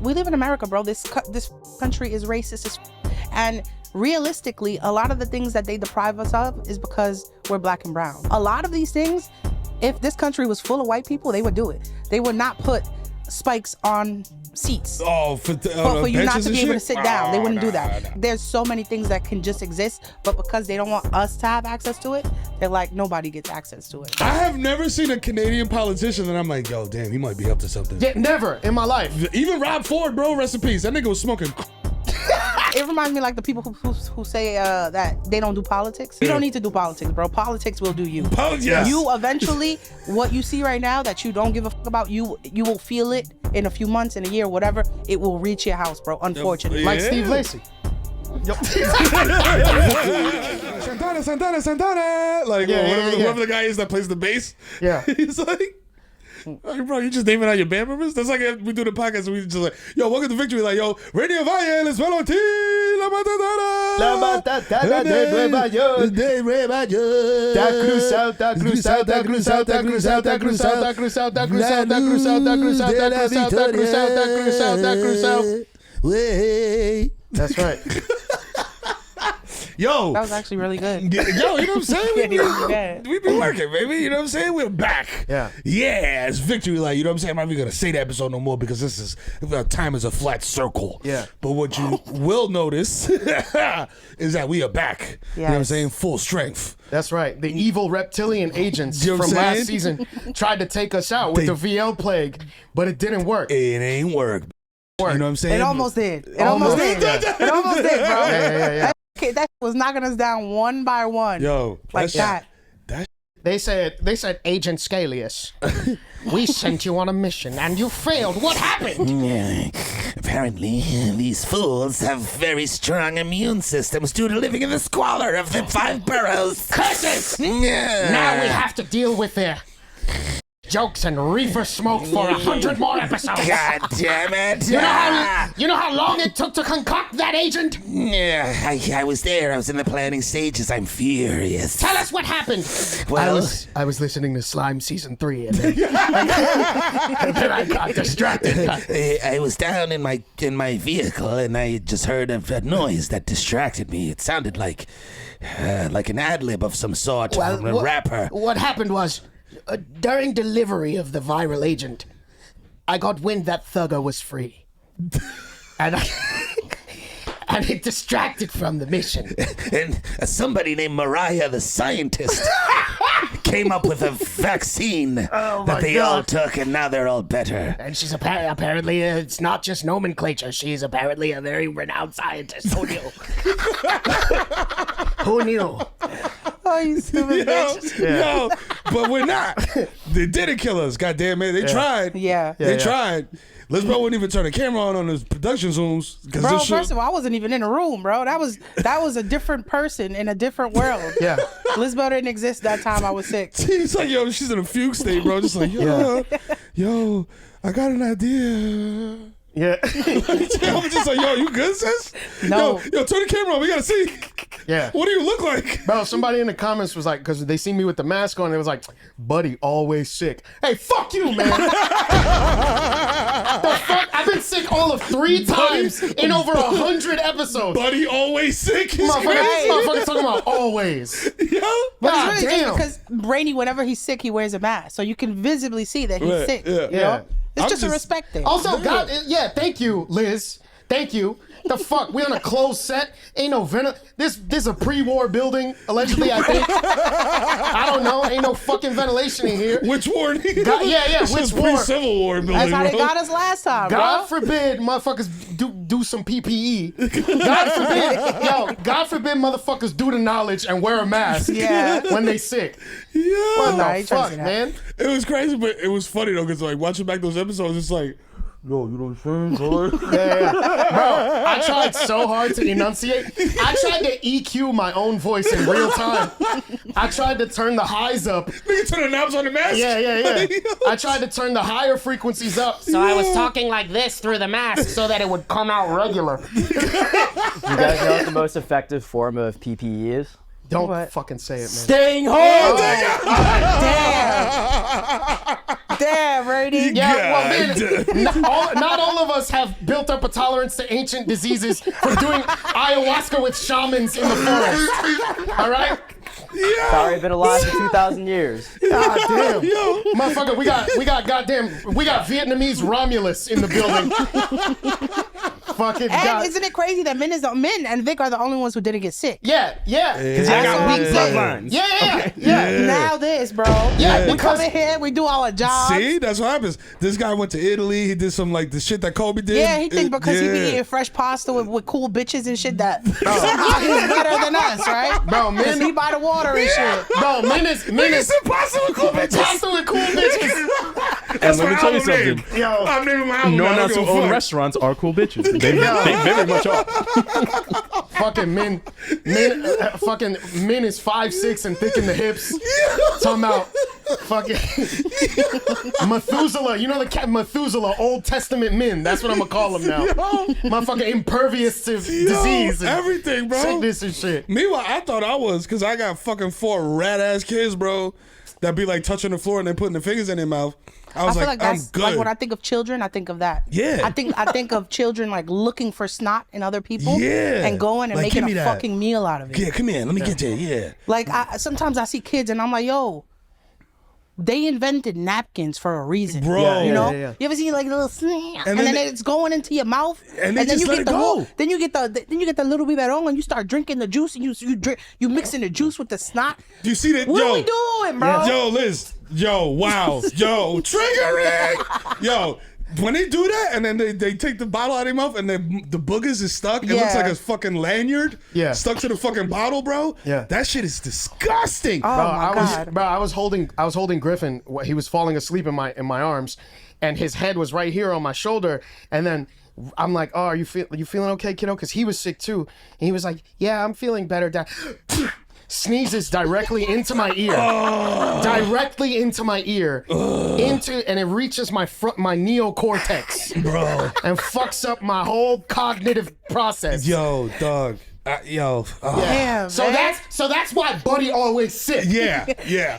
we live in America, bro. This country is racist and realistically, a lot of the things that they deprive us of is because we're black and brown. A lot of these things, if this country was full of white people, they would do it. They would not put spikes on seats for you not to be able to sit down. They wouldn't do that. There's so many things that can just exist, but because they don't want us to have access to it, they're like, nobody gets access to it. I have never seen a Canadian politician that I'm like, yo, damn, he might be up to something. Yeah, never in my life. Even Rob Ford, bro, rest in peace. That nigga was smoking. It reminds me like the people who say that they don't do politics. You don't need to do politics, bro. Politics will do you. Yes. You eventually, what you see right now that you don't give a fuck about, you will feel it in a few months, in a year, whatever. It will reach your house, bro. Unfortunately, like Steve Lacy. Santana. Like whoever the guy is that plays the bass. Yeah. He's like, hey, bro, you just naming out your band members? That's like we do the podcast and we just like, yo, welcome to Victory. Like, yo, Rainey Valle, Lizbel, la matadora de Nueva York. De Nueva York. Da cruz out, da cruz out, da cruz out, da cruz out, da cruz out, da cruz out, da cruz out, da cruz out, da cruz out, da cruz out, da cruz out, da cruz out, da cruz out. Way. That's right. Yo, that was actually really good. Yo, you know what I'm saying? We be working, baby. You know what I'm saying? We're back. Yeah. Yeah, it's Victory. Like, you know what I'm saying? I'm not even going to say the episode no more because this is, time is a flat circle. Yeah. But what you will notice is that we are back. Yes. You know what I'm saying? Full strength. That's right. The evil reptilian agents You know from what I'm last season tried to take us out with the VL plague, but it didn't work. It ain't work. You know what I'm saying? It almost did. It almost did. It almost did, bro. Yeah. That was knocking us down one by one. Yo, like that. They said, Agent Scalius, we sent you on a mission and you failed. What happened? Apparently, these fools have very strong immune systems due to living in the squalor of the 5 boroughs. Curses! Now we have to deal with their jokes and reefer smoke for 100 more episodes. God damn it! You know how long it took to concoct that, Agent? Yeah, I was there. I was in the planning stages. I'm furious. Tell us what happened. Well, I was listening to Slime Season 3 and then, and then I got distracted. I was down in my vehicle and I just heard a noise that distracted me. It sounded like an ad-lib of some sort from a rapper. What happened was, during delivery of the viral agent, I got wind that Thugger was free. And it distracted from the mission. And somebody named Mariah the scientist came up with a vaccine that they all took, and now they're all better. And she's apparently, it's not just nomenclature. She's apparently a very renowned scientist. Who knew? Who knew? Oh, you stupid bitch. Yo, but we're not. They didn't kill us. God damn it. They tried. Yeah. They tried. Lizbel wouldn't even turn the camera on his production zooms. Bro, first of all, I wasn't even in the room, bro. That was a different person in a different world. Yeah. Lizbel didn't exist that time I was sick. He's like, yo, she's in a fugue state, bro. Just like, yo, I got an idea. Yeah. I'm just like, yo, you good, sis? No. Yo, turn the camera on. We got to see. Yeah. What do you look like? Bro, somebody in the comments was like, because they see me with the mask on, it was like, buddy, always sick. Hey, fuck you, man. The fuck? I've been sick all of 3 times in over 100 episodes. Buddy, always sick. Motherfucker's talking about always. Yo. But it's really just because Rainey, whenever he's sick, he wears a mask. So you can visibly see that he's sick. Yeah. You know? It's just a respect thing. Also, God, thank you, Liz. Thank you. The fuck? We on a closed set. Ain't no venom. This is a pre-war building, allegedly, I think. I don't know. Ain't no fucking ventilation in here. Which war? Which war? Pre-Civil War building, That's how they bro. got us last time, God bro. forbid motherfuckers do some PPE. God forbid motherfuckers do the knowledge and wear a mask when they sick. What the fuck, man? It was crazy, but it was funny though, because like watching back those episodes, it's like, yo, you know what I'm saying, bro? Bro, I tried so hard to enunciate. I tried to EQ my own voice in real time. I tried to turn the highs up. Nigga turn the knobs on the mask? Yeah. I tried to turn the higher frequencies up. So I was talking like this through the mask so that it would come out regular. You guys know what the most effective form of PPE is? Don't fucking say it, man. Staying home! Damn! Damn, Rainey. Yeah, well, God. man, not all of us have built up a tolerance to ancient diseases from doing ayahuasca with shamans in the forest. All right? Sorry, been alive for 2,000 years. God damn. Motherfucker, we got Vietnamese Romulus in the building. Fucking And God. isn't it crazy that men and Vic are the only ones who didn't get sick? Yeah. Because I got weak bloodlines. Yeah. Now this, bro. Yeah, we come in here, we do all our jobs. See, that's what happens. This guy went to Italy. He did some like the shit that Kobe did. Yeah, he think because he be Yeah. eating fresh pasta with cool bitches and shit that somehow he's better than us, right? Bro, Because he by the water and shit. Bro, men is Pasta with cool bitches. pasta with cool bitches. And let me tell you something. Yo. I'm naming my album. No now. one I else don't who give a own fuck. restaurants are cool bitches. They very much are. Fucking men fucking men is 5'6" and thick in the hips. Talking about fucking Methuselah. You know the cat Methuselah, Old Testament men. That's what I'm gonna call them now. Motherfucking impervious to disease and everything, bro. sickness and shit. Meanwhile, I thought I was, because I got fucking 4 rat ass kids, bro, that be like touching the floor and then putting their fingers in their mouth. I was I feel like, like I'm that's good. like when I think of children, I think of that. Yeah. I think of children like looking for snot in other people. Yeah. And going and Like, give making me a that. fucking meal out of it. Yeah, come here. Let me get you. Yeah. Like sometimes I see kids and I'm like, yo, they invented napkins for a reason. Bro. You know? yeah. You ever see like a little snap And and then then it's going into your mouth And they just you let get it the go. then you get the little biberon and you start drinking the juice and you mixing the juice with the snot. Do you see that? What yo, are we doing, bro? Yo, Liz. Yo, wow. Yo, triggering. Yo, when they do that and then they take the bottle out of their mouth and then the boogers is stuck, it looks Yeah. like a fucking lanyard stuck to the fucking bottle, bro. Yeah. That shit is disgusting. Oh my God. I was holding Griffin. He was falling asleep in my arms, and his head was right here on my shoulder. And then I'm like, "Oh, are you feeling okay, kiddo?" Because he was sick too. And he was like, "Yeah, I'm feeling better, Dad." Sneezes directly into my ear, directly into my ear, and it reaches my neocortex, Bro. and fucks up my whole cognitive process. Yo, dog. Damn, So man. that's why Buddy always sick. Yeah.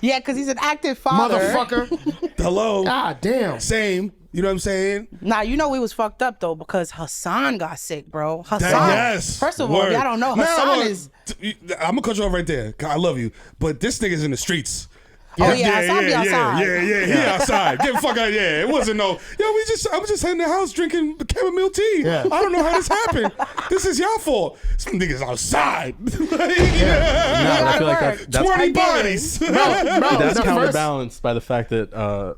Yeah, because he's an active father. Motherfucker. Hello. God damn. Same. You know what I'm saying? Nah, you know we was fucked up though because Hassan got sick, bro. Hassan. Yes. First of all, Word. y'all don't know. Now, Hassan is. I'm gonna cut you off right there. 'Cause I love you, but this nigga's in the streets. Oh yeah, Hassan be outside. Yeah. He outside. Get the fuck out. Yeah, it wasn't no. Yo, I was just in the house drinking chamomile tea. Yeah. I don't know how this happened. This is y'all fault. Some niggas outside. Nah, I feel like that's 20 bodies. Bro, that's the counterbalanced by the fact that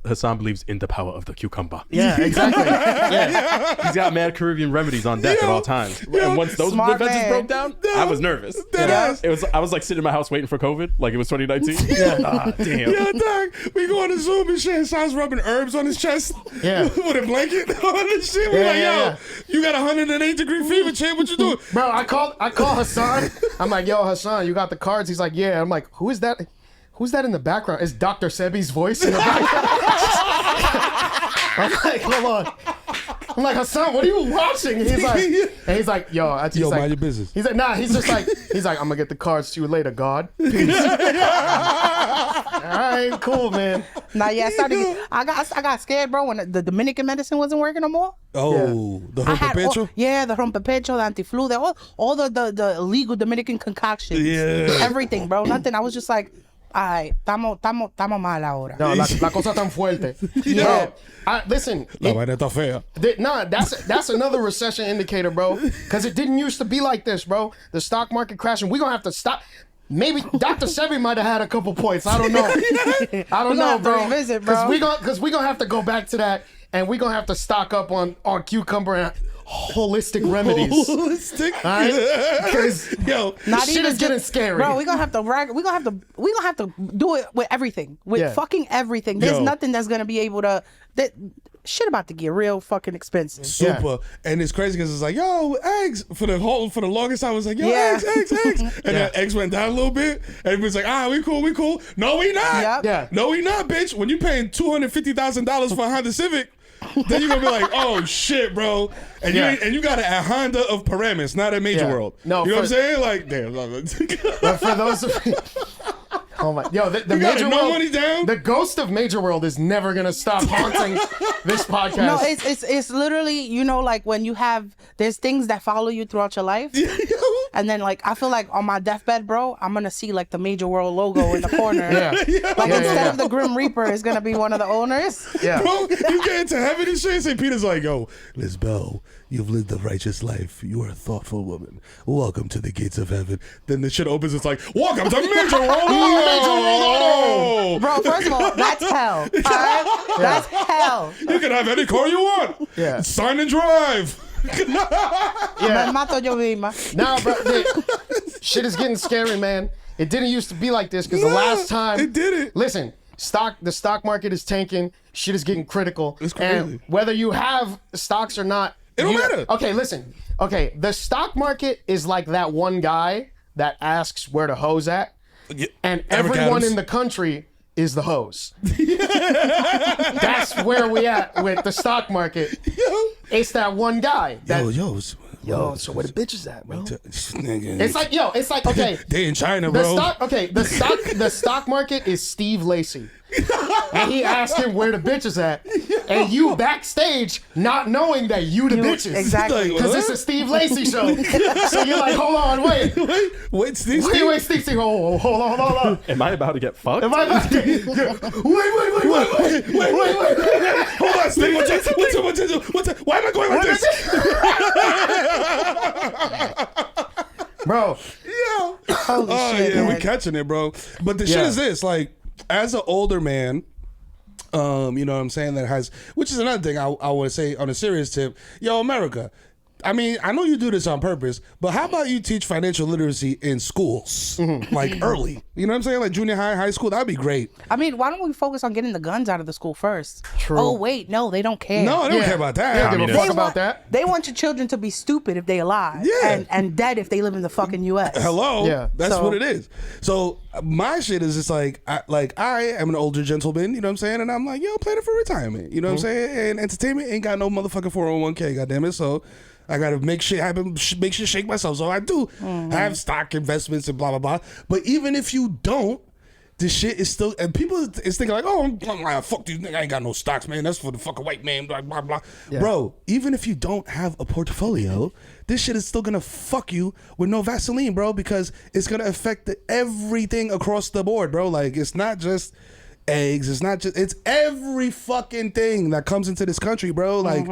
Hassan believes in the power of the cucumber. Yeah, exactly. Yeah. He's got mad Caribbean remedies on deck at all times. Yo, And once those smart defenses man. broke down, I was nervous. Deadass. I was like sitting in my house waiting for COVID, like it was 2019. Ah, damn. Yo, dog, we go on the Zoom and shit. Hassan's rubbing herbs on his chest. Yeah. With a blanket on his shit. We're Yeah, like, yo, yeah. you got 108-degree fever, champ. What you doing? Bro, I call Hassan. I'm like, yo, Hassan, you got the cards? He's like, yeah. I'm like, who is that? Who's that in the background? It's Dr. Sebi's voice in the background. I'm like, hold on. I'm like, Hassan, what are you watching? And he's like, yo, Yo, like, mind your business. He's like, nah, he's like, I'm gonna get the cards to you later, God. Peace. All right, cool, man. Nah, yeah, I got scared, bro, when the Dominican medicine wasn't working no more. Oh, the I had rompepecho? the rompepecho, the antiflu, all the illegal Dominican concoctions. Yeah. Everything, bro. Nothing. I was just like, ay, estamos mal ahora. No, la cosa tan fuerte. Yeah. Bro, listen. La vaina está fea. Nah, that's another recession indicator, bro. Because it didn't used to be like this, bro. The stock market crashing. We're gonna have to stop. Maybe Dr. Sebi might have had a couple points. I don't know. I don't know, have to bro. revisit, bro. Because we're gonna have to go back to that, and we're gonna have to stock up on cucumber and holistic remedies. Holistic. Alright? Because Yo, shit is getting scary. Bro, we're gonna have to do it with everything. With fucking everything. There's Yo. nothing that's gonna be able to shit about to get real fucking expensive. super. And it's crazy because it's like, yo, eggs. For the longest time, I was like, yo, Yeah. eggs. And then eggs went down a little bit. Everybody's like, we cool. No, we not. Yep. Yeah. No, we not, bitch. When you paying $250,000 for a Honda Civic, then you're gonna be like, oh shit, bro. And you got it at Honda of Paramus, not at Major Yeah. World. No, you know what I'm for- saying? Like, damn. But for those of Oh my, yo, the You got Major no World, money down? the ghost of Major World is never gonna stop haunting this podcast. No, it's literally, you know, like when you have, there's things that follow you throughout your life. And then, like, I feel like on my deathbed, bro, I'm gonna see like the Major World logo in the corner. Like instead of the Grim Reaper, it's gonna be one of the owners. Yeah. Bro, you get into heaven and shit. St. Peter's like, yo, Lizbel, you've lived a righteous life. You are a thoughtful woman. Welcome to the gates of heaven. Then the shit opens. It's like, welcome to Major World. Oh! Bro, first of all, that's hell. All right? That's hell. You can have any car you want. Yeah. Sign and drive. Me mato yo misma. Nah, bro, shit is getting scary, man. It didn't used to be like this because the last time it didn't. Listen, the stock market is tanking. Shit is getting critical. It's crazy. And whether you have stocks or not, It don't matter. Okay, listen. Okay, the stock market is like that one guy that asks where the hose at, and Eric everyone Adams. in the country is the hose. That's where we at with the stock market. It's that one guy. That, Yo, so where the bitches at, bro? Nigga. It's like, okay. They in China, The bro. the stock market is Steve Lacy. And he asked him where the bitches at. And you backstage not knowing that you the bitches. Exactly. Because it's a Steve Lacy show. So you're like, hold on, wait. Wait, Steve. Wait, Steve, hold on. Am I about to get fucked? Am I about to wait. Hold on, Steve. What's that? Why am I going like this? Bro. Yo. Holy shit, yeah, we man. catching it, bro. But the shit is this, like, as an older man, you know what I'm saying, that has, which is another thing I want to say on a serious tip, yo, America, I mean, I know you do this on purpose, but how about you teach financial literacy in schools, like early? You know what I'm saying? Like junior high, high school, that'd be great. I mean, why don't we focus on getting the guns out of the school first? True. Oh, wait, no, they don't care. No, I don't Yeah. care about They that. don't give a fuck about that. They want your children to be stupid if they alive. Yeah. And dead if they live in the fucking U.S. Hello. Yeah. That's So- what it is. So my shit is just like I am an older gentleman, you know what I'm saying? And I'm like, yo, plan it for retirement. You know what I'm saying? And entertainment ain't got no motherfucking 401k, goddammit. So I gotta make shit happen, make shit shake myself. So I do have stock investments and blah blah blah. But even if you don't, this shit is still, and people is thinking like, oh, fuck these niggas, I ain't got no stocks, man. That's for the fucking white man, blah, blah, blah. Yeah. Bro, even if you don't have a portfolio, this shit is still gonna fuck you with no Vaseline, bro, because it's gonna affect everything across the board, bro. Like, it's not just eggs, it's every fucking thing that comes into this country, bro. Like,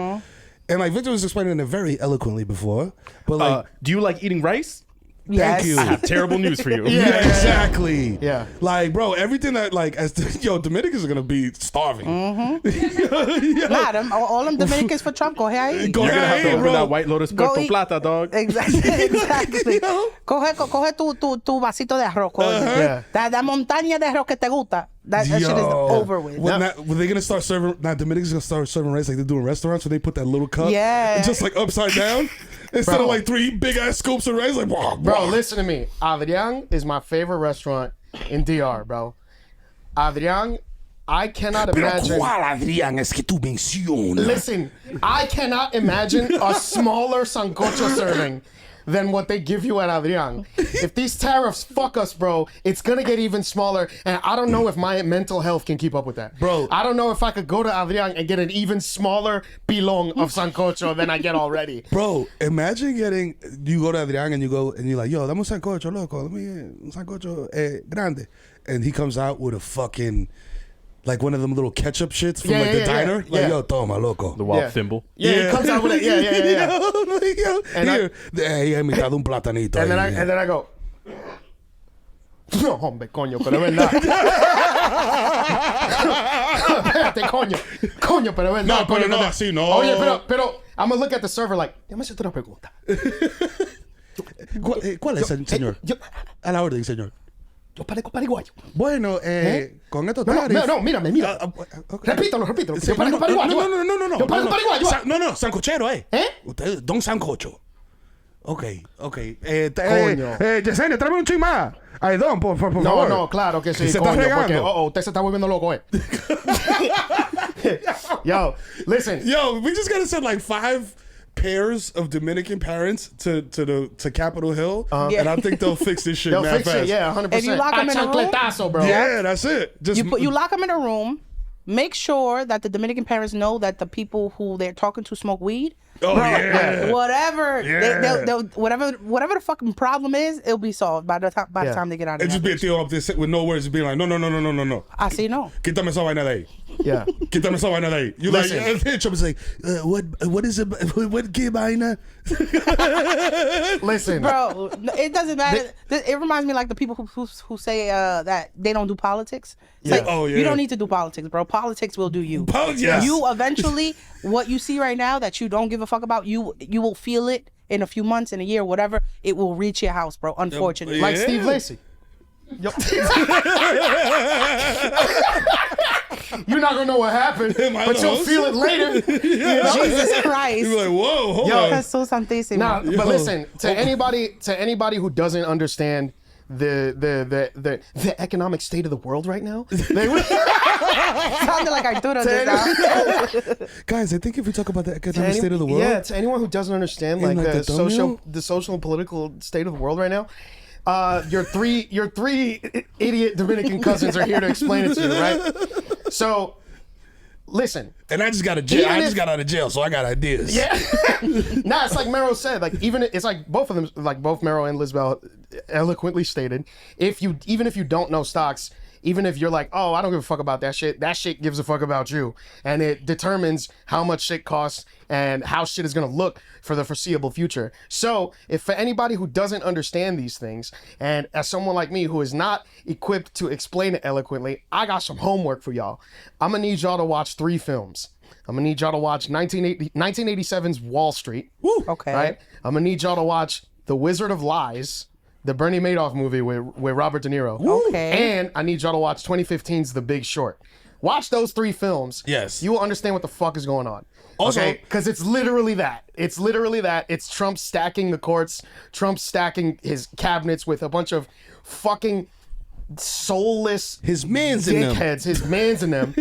and like Victor was explaining it very eloquently before, but like, Do you like eating rice? Yes. thank you. I have terrible news for you. Yeah, exactly. Yeah. Like, bro, everything that, like, Dominicans are gonna be starving. Nah, all them Dominicans for Trump, go ahead. Go You're gonna have ahead, to open bro. that White Lotus Go Puerto eat. Plata, dog. Exactly. Yo. Coge tu vasito de arroz, coño. Yeah. That montaña de arroz que te gusta, that shit is Yo. over with. Were they gonna start serving? Now Dominicans gonna start serving rice like they do in restaurants, where they put that little cup, Yeah. just like upside down, instead Bro. of like 3 big ass scoops of rice. Like, wow, Bro, listen to me. Adrian is my favorite restaurant in DR, bro. Adrian, I cannot imagine. Adrián, es que tú mencionas? Listen, I cannot imagine a smaller sancocho serving than what they give you at Adrian. If these tariffs fuck us, bro, it's gonna get even smaller, and I don't know if my mental health can keep up with that. Bro. I don't know if I could go to Adrian and get an even smaller pilón of sancocho than I get already. Bro, imagine you go to Adrián and you're like, yo, dame un sancocho, loco, let me un sancocho grande. And he comes out with a fucking, like one of them little ketchup shits from like the diner. Like, yeah. yo, toma, loco. The wild Yeah. thimble. Yeah, he comes out with it. Yeah. Yo, And here, he mitad un platanito. And ahí. then I go, no, hombre, coño, pero es verdad. Espérate, coño, pero es verdad. No, pero coño, no, verdad. así no. Oye, pero I'm gonna look at the server like, déjame hacerte una pregunta. ¿Cuál es, señor? Yo A la orden, señor. parezco pariguayo. Bueno, con estos No, tariffs. no, mírame. Okay. Repítalo. Sí, Yo parezco pariguayo. No. Yo parezco pariguayo. No, sancochero, ¿Eh? Usted, don Sancocho. Ok. Coño. Yesenia, tráeme un chin más. Ay, don, por favor. No, claro que sí, Se está coño, porque regando. usted se está volviendo loco, Yo, listen. Yo, we just gotta send like 5 pairs of Dominican parents to Capitol Hill, and I think they'll fix this shit They'll mad fix fast. it, yeah, 100%. If you lock them in a room, Chancletazo, bro. Yeah, that's it. Just you lock them in a room. Make sure that the Dominican parents know that the people who they're talking to smoke weed. Oh, yeah. Whatever, Yeah. they'll whatever the fucking problem is, it'll be solved by the time they get out of It just there. be a Theo up there with no words, being like, no. I see, no. Quítame esa vaina de ahí. Yeah. Quítame esa vaina de ahí. You Listen. like, Trump is like, what is it? What qué vaina? Listen. Bro, it doesn't matter. It reminds me like the people who say that they don't do politics. It's like, Oh, yeah. You don't need to do politics, bro. Politics will do you. Yes. You eventually, what you see right now that you don't give a fuck about, you will feel it in a few months, in a year, whatever. It will reach your house, bro. Unfortunately. Like Steve Lacy. Yo. You're not gonna know what happened, but you'll feel it later. You know? Jesus Christ. You be like, whoa, hold Yo, on. Jesús Santísimo. Nah, but listen, to anybody who doesn't understand the economic state of the world right now, they would Sounded like Arturo just now. Guys, I think if we talk about the economic state of the world, Yeah, to anyone who doesn't understand In, like like, the the social and political state of the world right now, your three idiot Dominican cousins are here to explain it to you, right? So, listen. and I just got out of jail, so I got ideas. Yeah. Nah, it's like Mero said. Like it's like both of them, like both Mero and Lizbel eloquently stated. Even if you don't know stocks, even if you're like, oh, I don't give a fuck about that shit gives a fuck about you. And it determines how much shit costs and how shit is going to look for the foreseeable future. So if for anybody who doesn't understand these things, and as someone like me who is not equipped to explain it eloquently, I got some homework for y'all. I'm going to need y'all to watch 3 films. I'm going to need y'all to watch 1987's Wall Street. Woo. Okay. Right? I'm going to need y'all to watch The Wizard of Lies, the Bernie Madoff movie with Robert De Niro. Okay. And I need y'all to watch 2015's The Big Short. Watch those 3 films. Yes. You will understand what the fuck is going on. Also- because it's literally that. It's literally that. It's Trump stacking the courts, Trump stacking his cabinets with a bunch of fucking soulless His mans in them. dickheads, his mans in them,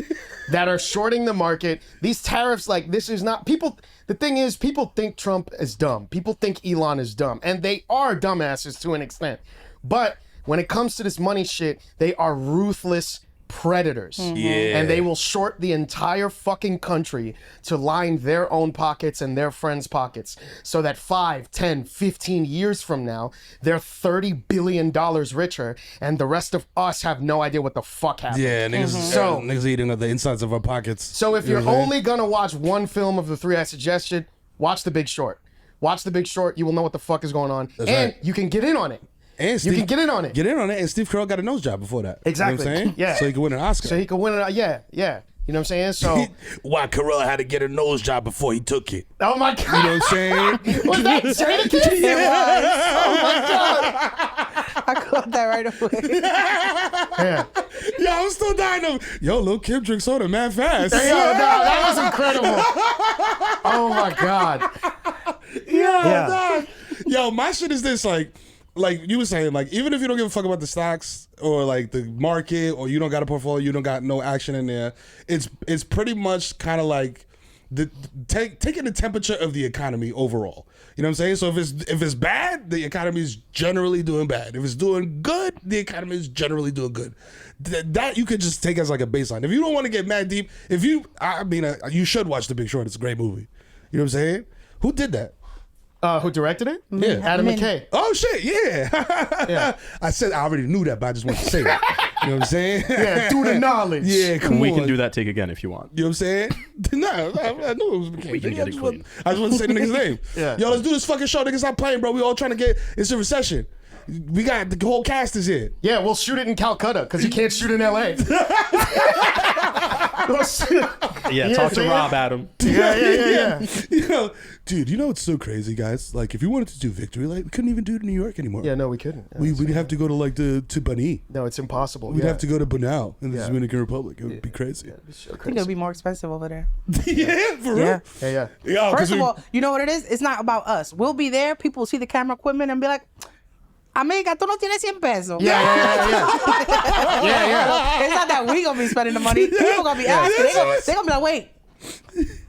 that are shorting the market. These tariffs, like, this is not people. The thing is, people think Trump is dumb. People think Elon is dumb, and they are dumbasses to an extent. But when it comes to this money shit, they are ruthless predators. Yeah. And they will short the entire fucking country to line their own pockets and their friends' pockets, so that 5, 10, 15 years from now, they're $30 billion richer, and the rest of us have no idea what the fuck happened. Yeah, niggas, So- niggas eating at the insides of our pockets. So if You you're know what I'm saying? only gonna watch one film of the 3 I suggested, watch The Big Short. Watch The Big Short. You will know what the fuck is going on, and right. you can get in on it. And You can get in on it. Get in on it. And Steve Carell got a nose job before that. Exactly. You know what I'm saying? Yeah. So he could win an Oscar. So he could win it. Yeah. You know what I'm saying? So, Why Carell had to get a nose job before he took it. oh my god. You know what I'm saying? Was that Jadakiss? Oh my god. I caught that right away. Yeah. Yo, I'm still dying of. Yo, Lil Kim drinks soda mad fast. Yo, no, that was incredible. Oh my god. Yeah. Yo, my shit is this, like you were saying, like, even if you don't give a fuck about the stocks or like the market, or you don't got a portfolio, you don't got no action in there, it's pretty much kind of like taking the temperature of the economy overall. You know what I'm saying? So if it's bad, the economy is generally doing bad. If it's doing good, the economy is generally doing good. That you could just take as like a baseline. If you don't want to get mad deep, you should watch The Big Short. It's a great movie. You know what I'm saying? Who did that? Who directed it? Yeah. Adam I mean- McKay. Oh shit, yeah. Yeah. I said I already knew that, but I just wanted to say it. You know what I'm saying? Yeah, through the knowledge. Yeah, come We on. can do that take again if you want. You know what I'm saying? No, I knew it was McCain. We can get it clean. I just want to say the nigga's name. Yeah. Yo, let's do this fucking show. Niggas stop playing, bro. We all trying to get. It's a recession. We got the whole cast is here. Yeah, we'll shoot it in Calcutta because you can't shoot in LA. Yeah, Yeah, talk to see? Rob, Adam. Yeah. You know, dude, you know what's so crazy, guys? Like, if you wanted to do Victory, like, we couldn't even do it in New York anymore. Yeah, no, we couldn't. We'd have to go to like to Bani. No, it's impossible. We'd have to go to Bunau in the Yeah. Dominican Republic. It would be crazy. I think it'll be more expensive over there. Yeah, for real. Yeah. Yeah. Yo, 'cause First of we- all, you know what it is? It's not about us. We'll be there. People will see the camera equipment and be like, amiga, tú no tienes 100 pesos. Yeah. It's not that we gonna be spending the money. People gonna be asking. They gonna be like, wait,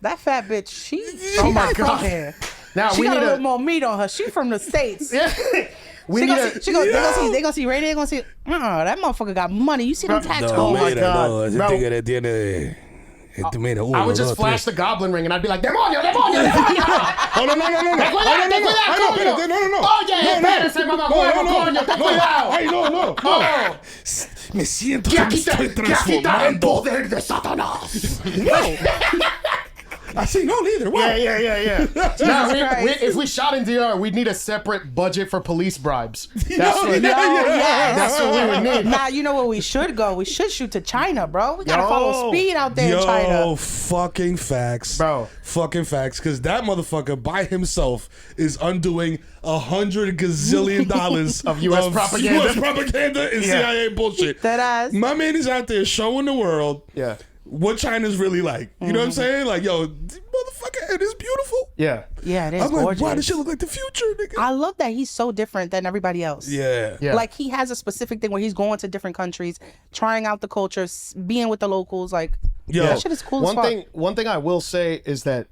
that fat bitch, she Oh my not from God. here. Now She we got need a little more meat on her. She from the States. Yeah. We They need gonna a. see, they gonna see Rainey, they gonna see, that motherfucker got money. You see them tattoos? Oh my mira, God, no, ese bro. tigre tiene. Mira, uno, I would just dos, flash tres. the goblin ring and I'd be like, demonio, demonio, demonio. Oh, no. Ten cuidado, No. Oye, espérese, mamá, huevo, coño, ten cuidado. Ay, no. Oh, Me siento que que me aquí estoy está el transformando. poder de Satanás. I see no neither. What? Yeah. Now, Christ. if we shot in DR, we'd need a separate budget for police bribes. That's Yo, what, yeah. that's what we would need. Now you know where we should go. We should shoot to China, bro. We gotta Yo. follow Speed out there in Yo, China. fucking facts. Bro. Fucking facts. Because that motherfucker by himself is undoing $100 gazillion Of US propaganda. US propaganda and CIA bullshit. That ass. My man is out there showing the world Yeah. what China's really like. You know what I'm saying? Like, yo, motherfucker, it is beautiful. Yeah. Yeah, it is I'm like, gorgeous. wow, this shit look like the future, nigga. I love that he's so different than everybody else. Yeah. Like he has a specific thing where he's going to different countries, trying out the culture, being with the locals. Like, Yo. that shit is cool as fuck. One thing I will say is that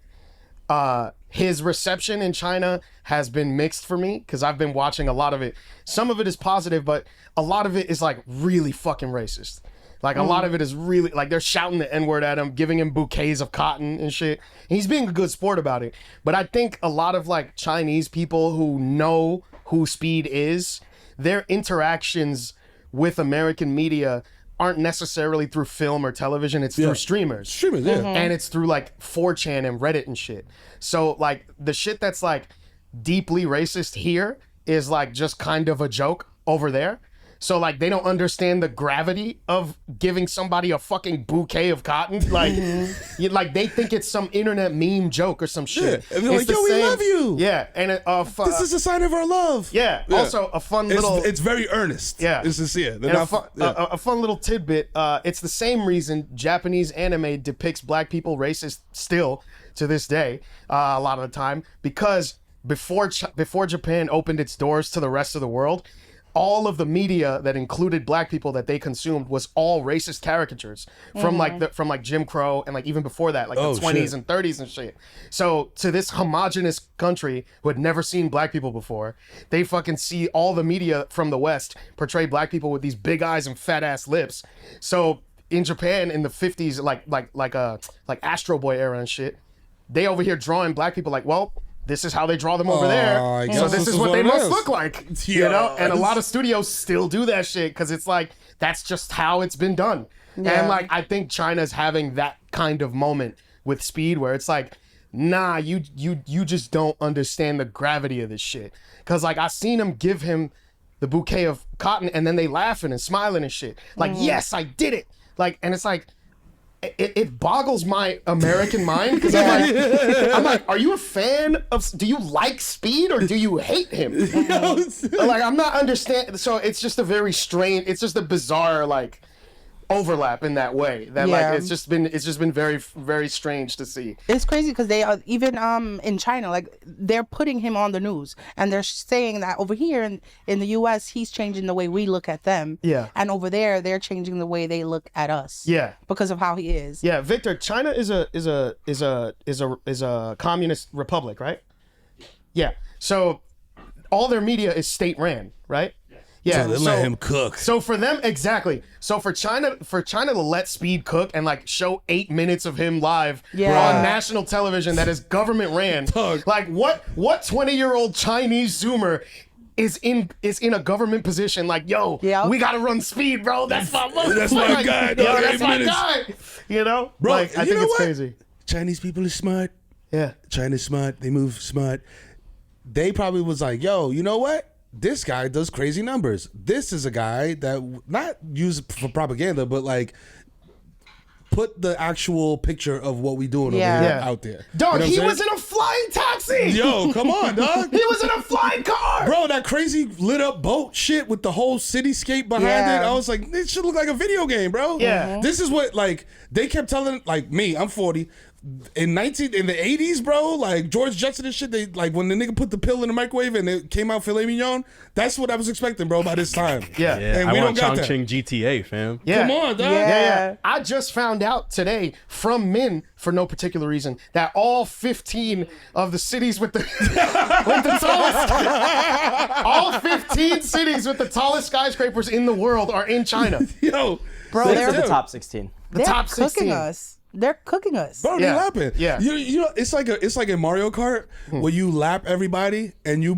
his reception in China has been mixed for me because I've been watching a lot of it. Some of it is positive, but a lot of it is like really fucking racist. Like a lot of it is really like they're shouting the N-word at him, giving him bouquets of cotton and shit. And he's being a good sport about it. But I think a lot of like Chinese people who know who Speed is, their interactions with American media aren't necessarily through film or television. It's through streamers. Streamers, yeah. And it's through like 4chan and Reddit and shit. So like the shit that's like deeply racist here is like just kind of a joke over there. So like they don't understand the gravity of giving somebody a fucking bouquet of cotton. Like, like they think it's some internet meme joke or some shit. Yeah. And they're like, yo, we love you. Yeah, and This is a sign of our love. yeah. Also a fun little. It's very earnest. Yeah. It's sincere. They're And not, a fun little tidbit. It's the same reason Japanese anime depicts black people racist still to this day. A lot of the time because before Japan opened its doors to the rest of the world, all of the media that included black people that they consumed was all racist caricatures from like Jim Crow and like even before that, like the 20s shit. and 30s and shit. So to this homogenous country who had never seen black people before, they fucking see all the media from the West portray black people with these big eyes and fat ass lips. So in Japan in the 50s, like Astro Boy era and shit, they over here drawing black people like, well, this is how they draw them over I there. guess So this is what they must look like. You know? And a lot of studios still do that shit because it's like, that's just how it's been done. Yeah. And like, I think China's having that kind of moment with Speed where it's like, nah, you just don't understand the gravity of this shit. Because like, I seen him give him the bouquet of cotton and then they laughing and smiling and shit. Like, yes, I did it. Like, and it's like, it boggles my American mind because I'm like, are you a fan of? Do you like Speed or do you hate him? Like, I'm not understanding. So it's just a very strange. It's just a bizarre like overlap in that way. That Yeah. like it's just been very very strange to see. It's crazy because they are even in China, like they're putting him on the news and they're saying that over here in the US he's changing the way we look at them. Yeah. And over there they're changing the way they look at us. Yeah. Because of how he is. Yeah, Victor, China is a communist republic, right? Yeah. So all their media is state ran, right? Yeah. So they let him cook. So for them, exactly. So for China to let Speed cook and like show 8 minutes of him live Yeah. on national television that is government ran, like what 20-year-old Chinese Zoomer is in a government position like, yo, Yeah. we gotta run Speed, bro. That's my That's my guy, Yo, dog. that's 8 my minutes. guy. You know, Bro, like I you think know it's what? crazy. Chinese people are smart. Yeah. China's smart. They move smart. They probably was like, yo, you know what? This guy does crazy numbers. This is a guy that not used for propaganda, but like put the actual picture of what we doing Yeah. over here Yeah. out there. Dog, You know he what I'm was in a flying taxi. Yo, come on, dog. He was in a flying car. Bro, that crazy lit up boat shit with the whole cityscape behind Yeah. it. I was like, this should look like a video game, bro. Yeah. This is what, like, they kept telling, like, me, I'm 40. in the 80s, bro, like George Jetson and shit, they like when the nigga put the pill in the microwave and it came out filet mignon, that's what I was expecting, bro, by this time. Yeah. And I we want don't got that. Chongqing GTA, fam. Yeah. Come on, dog. Yeah. I just found out today from Min, for no particular reason, that all 15 of the cities with the with the tallest, all 15 cities with the tallest skyscrapers in the world are in China. Yo, Bro, Six they're, of the top 16. they're top cooking 16. us. They're cooking us. bro, Yeah. they lapping. Yeah. You know, it's like a Mario Kart where you lap everybody and you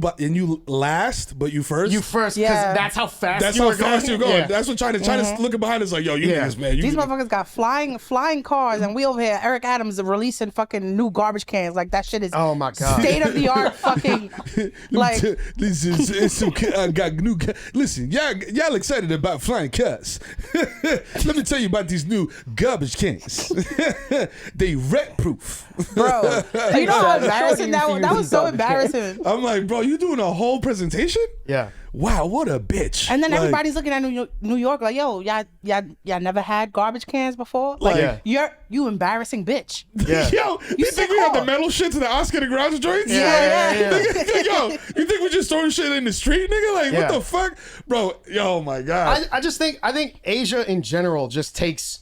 last, but you first. You first, because Yeah. that's how fast That's you how were fast going. you're going. Yeah. That's what China's looking behind us like, yo, you Yeah. niggas, man. You These niggas- motherfuckers got flying cars, and we over here, Eric Adams, releasing fucking new garbage cans. Like that shit is Oh my God. state of the art fucking like. this is it's some got new. Listen, y'all excited about flying cars? Let me tell you about these new garbage cans. They wreck proof. Bro, you know how embarrassing that was? Refusing That was so garbage cans. embarrassing. I'm like, bro, you doing a whole presentation? Yeah. Wow, what a bitch. And then Like, everybody's looking at New York like, yo, y'all never had garbage cans before? Like, Yeah. you embarrassing bitch. Yeah. Yo, you think we had the sick metal shit to the Oscar the Grouch joints? Yeah. Yo, you think we just throwing shit in the street, nigga? Like, Yeah. what the fuck? Bro, yo, my God. I think Asia in general just takes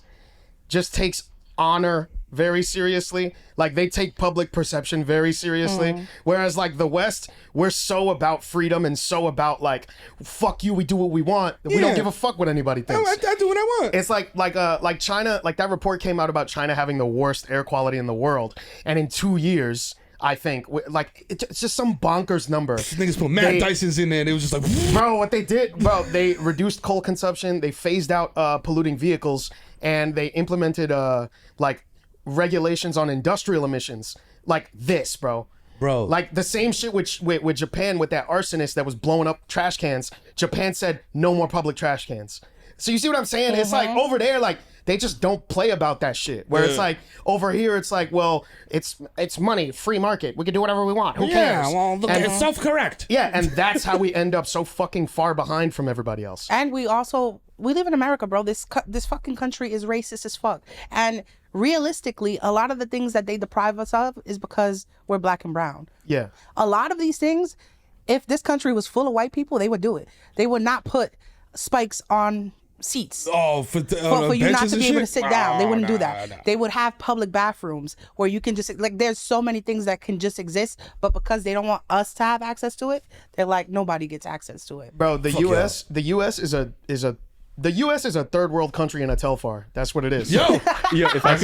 honor very seriously. Like they take public perception very seriously. Whereas like the West, we're so about freedom and so about like, fuck you, we do what we want. We Yeah. don't give a fuck what anybody thinks. I do what I want. It's like China, like that report came out about China having the worst air quality in the world. And in 2 years, I think, like, it's just some bonkers number. Niggas put Matt Dyson's in there and it was just like, Bro, what they did, they reduced coal consumption, they phased out polluting vehicles, and they implemented like regulations on industrial emissions. Like this, bro. Like the same shit with Japan with that arsonist that was blowing up trash cans. Japan said no more public trash cans. So you see what I'm saying? It's like over there, like they just don't play about that shit. Where it's like over here, it's like, well, it's money, free market. We can do whatever we want. Who cares? well, look, And- it's self-correct. Yeah, and that's how we end up so fucking far behind from everybody else. And we live in America, bro. This fucking country is racist as fuck. And realistically, a lot of the things that they deprive us of is because we're black and brown. Yeah. A lot of these things, if this country was full of white people, they would do it. They would not put spikes on seats Oh, for you not to be able to sit down. They wouldn't do that. Nah. They would have public bathrooms where you can just, like, there's so many things that can just exist, but because they don't want us to have access to it, they're like, nobody gets access to it. Bro, the US is a third world country in a Telfar. That's what it is. Yo, Yeah, if I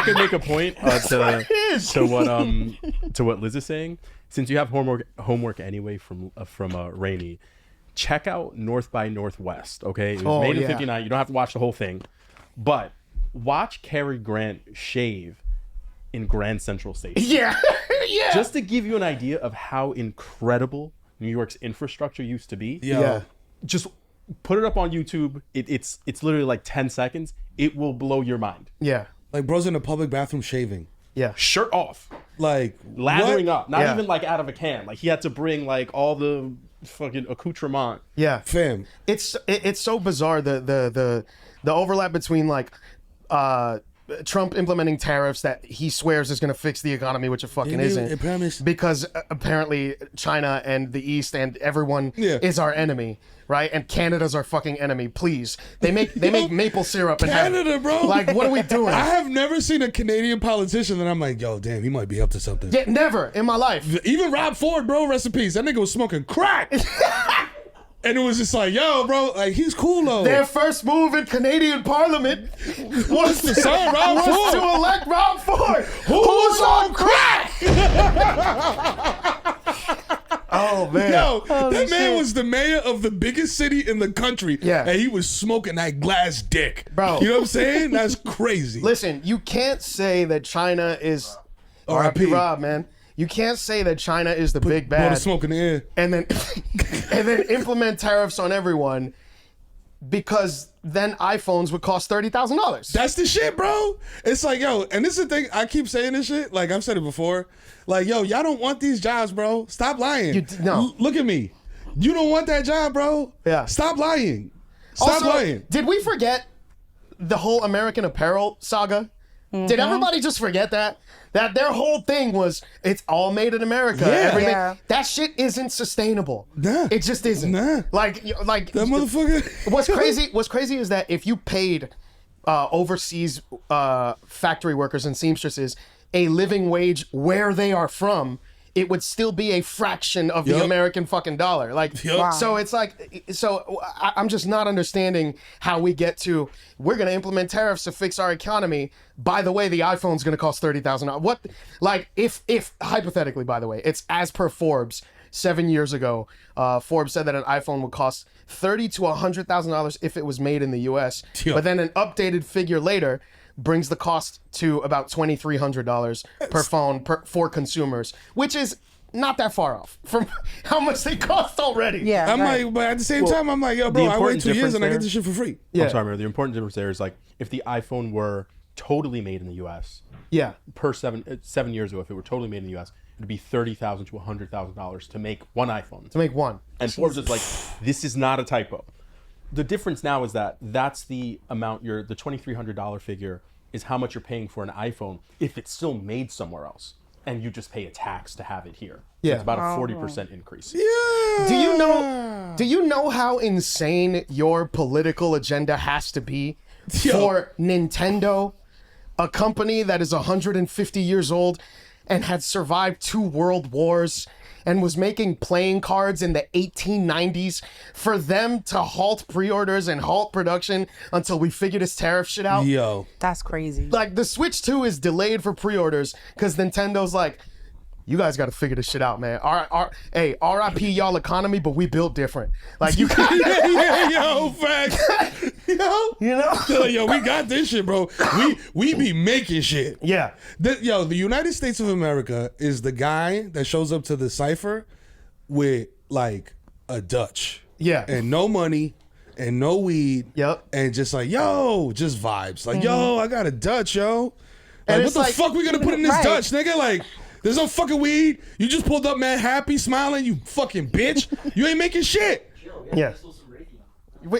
could make a point to what Liz is saying, since you have homework anyway from Rainey, check out North by Northwest. Okay, it was made in '59. You don't have to watch the whole thing, but watch Cary Grant shave in Grand Central Station. Yeah. Yeah. Just to give you an idea of how incredible New York's infrastructure used to be. Yeah. Just put it up on YouTube. It's literally like 10 seconds. It will blow your mind. Yeah. like bro's in a public bathroom shaving, Yeah. Shirt off, like lathering what? up, not Yeah. even like out of a can. Like he had to bring like all the fucking accoutrement. Yeah. Fam. It's so bizarre the overlap between like Trump implementing tariffs that he swears is going to fix the economy, which it fucking Yeah, isn't. I promise. Because apparently China and the East and everyone Yeah. is our enemy, right? And Canada's our fucking enemy. Please, they make maple syrup. And Canada, bro. Like, what are we doing? I have never seen a Canadian politician that I'm like, yo, damn, he might be up to something. Yeah, never in my life. Even Rob Ford, bro, rest in peace. That nigga was smoking crack. And it was just like, yo, bro, like he's cool though. Their first move in Canadian Parliament was to say Rob was Ford. to elect Rob Ford, who was on crack. Oh man. Yo, that man was the mayor of the biggest city in the country. Yeah. And he was smoking that glass dick. Bro. You know what I'm saying? That's crazy. Listen, you can't say that China is R.I.P. R.I.P. Rob, man. You can't say that China is the big Blow the bad smoke in the air. and then implement tariffs on everyone, because then iPhones would cost $30,000. That's the shit, bro. It's like, yo, and this is the thing, I keep saying this shit, like I've said it before. Like, yo, y'all don't want these jobs, bro. Stop lying. No. Look at me. You don't want that job, bro. Yeah. Stop lying. Stop Also, lying. did we forget the whole American Apparel saga? Did everybody just forget that? That their whole thing was, it's all made in America. Yeah. Everything. Yeah. That shit isn't sustainable. Nah. It just isn't. Nah. Like That motherfucker. What's crazy is that if you paid overseas factory workers and seamstresses a living wage where they are from, it would still be a fraction of the Yup. American fucking dollar. Like, Yup. Wow. so it's like, I'm just not understanding how we get to, we're going to implement tariffs to fix our economy. By the way, the iPhone's going to cost $30,000. What, like, if hypothetically, by the way, it's as per Forbes 7 years ago, Forbes said that an iPhone would cost $30,000 to $100,000 if it was made in the US. Yup. But then an updated figure later brings the cost to about $2,300 per phone for consumers, which is not that far off from how much they cost already. Yeah. I'm right. like, but at the same time, I'm like, yo, bro, I wait important 2 years and I get difference this shit for free. Yeah. I'm sorry, Mero. The important difference there is like if the iPhone were totally made in the U.S. Yeah. per 7 years ago, if it were totally made in the U.S., it'd be $30,000 to $100,000 to make one iPhone. To make one. And Forbes is like, this is not a typo. The difference now is that that's the amount the $2,300 figure is how much you're paying for an iPhone if it's still made somewhere else, and you just pay a tax to have it here. So Yeah. it's about a 40% increase. Yeah. Do you know how insane your political agenda has to be for Nintendo, a company that is 150 years old and had survived 2 world wars and was making playing cards in the 1890s, for them to halt pre-orders and halt production until we figure this tariff shit out? Yo. That's crazy. Like, the Switch 2 is delayed for pre-orders because Nintendo's like, you guys got to figure this shit out, man. Hey, RIP y'all economy, but we built different. Like, you Yo, facts. you know? Yo, we got this shit, bro. We be making shit. Yeah. The United States of America is the guy that shows up to the cipher with like a Dutch. Yeah. And no money and no weed. Yep. And just like, yo, just vibes. Like, yo, I got a Dutch, yo. Like, And what it's the like- fuck we gonna put in this Right. Dutch, nigga? Like, there's no fucking weed. You just pulled up, man, happy, smiling, you fucking bitch. You ain't making shit. Yeah.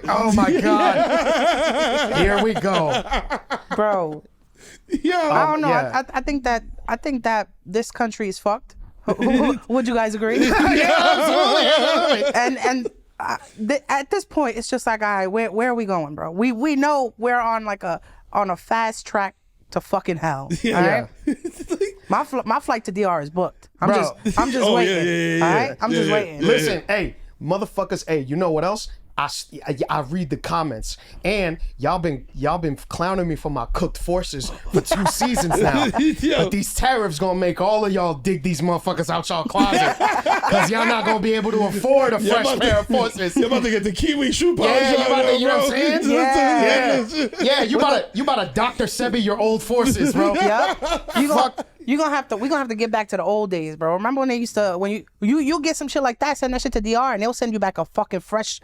Oh my God. Here we go. Bro, Yo. I don't know. yeah. I think that this country is fucked. Would you guys agree? Absolutely. and at this point, it's just like, all right, where are we going, bro? We know we're on a fast track to fucking hell. Yeah. All right? My flight to DR is booked. I'm Bro. just Oh, waiting. yeah. All right? I'm just Yeah, waiting. yeah. Listen, hey, motherfuckers, hey, you know what else? I read the comments, and y'all been clowning me for my cooked forces for 2 seasons now. Yo. But these tariffs gonna make all of y'all dig these motherfuckers out y'all closet, cause y'all not gonna be able to afford a fresh about pair to- of forces. You're about to get the kiwi shoe polish. Yeah, you about to, you know what I'm saying? Yeah. Yeah, you about to Dr. Sebi your old forces, bro. Yep. We're gonna have to get back to the old days, bro. Remember when they used to, when you get some shit like that, send that shit to DR, and they'll send you back a fucking fresh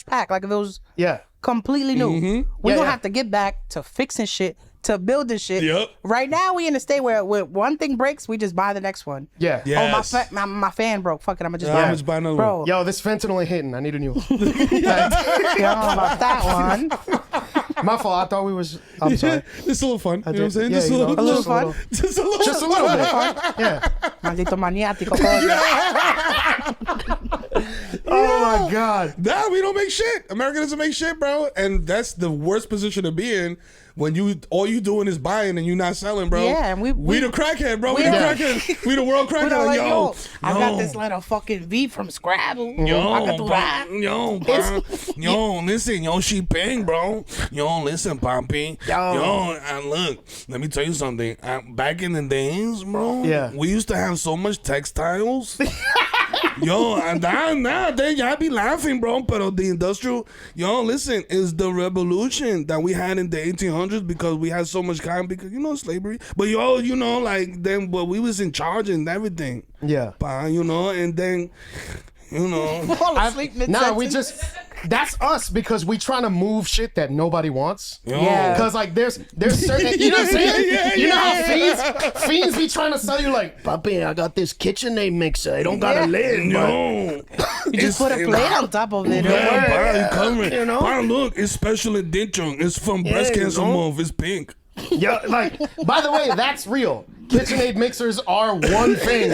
pack, like if it was Yeah. completely new. We're Yeah, gonna yeah. have to get back to fixing shit, to building shit. Yep. Right now we in a state where one thing breaks, we just buy the next one. Yeah. Yes. Oh, my fan broke. Fuck it, I'm just I'm just buy another bro. one. Yo, this fentanyl ain't hitting. I need a new one. You don't know about that one. My fault. I thought we was. I'm sorry. It's a little fun. You know what I'm saying? Yeah, Just a you know, little, little just a little. fun. just a little, Just a little bit. Yeah. Maldito maniático. coño. Oh my God. Nah, we don't make shit. America doesn't make shit, bro. And that's the worst position to be in when all you doing is buying and you not selling, bro. Yeah, and we the crackhead, bro. We we the don't- crackhead. We the world We crackhead. don't like, yo, I got this little fucking V from Scrabble. Yo, I can do that. listen, she paying, bro. Yo, listen, Poppy. And look, let me tell you something. Back in the days, bro, Yeah. we used to have so much textiles. Yo, and nowadays y'all be laughing, bro. But the industrial, listen, is the revolution that we had in the 1800s because we had so much cotton because slavery. But but we was in charge and everything. Yeah. And then. Fall asleep mid Nah, we just. That's us because we trying to move shit that nobody wants. Yeah. Because like there's certain, you know what I'm saying? Yeah, you know yeah. how fiends be trying to sell you like, Papi, I got this KitchenAid mixer. I don't got a lid. No. You just put a plate on top of it. Yeah, you You know? look, it's special edition. It's from breast you cancer know? month. It's pink. Yeah, like, by the way, that's real. KitchenAid mixers are one thing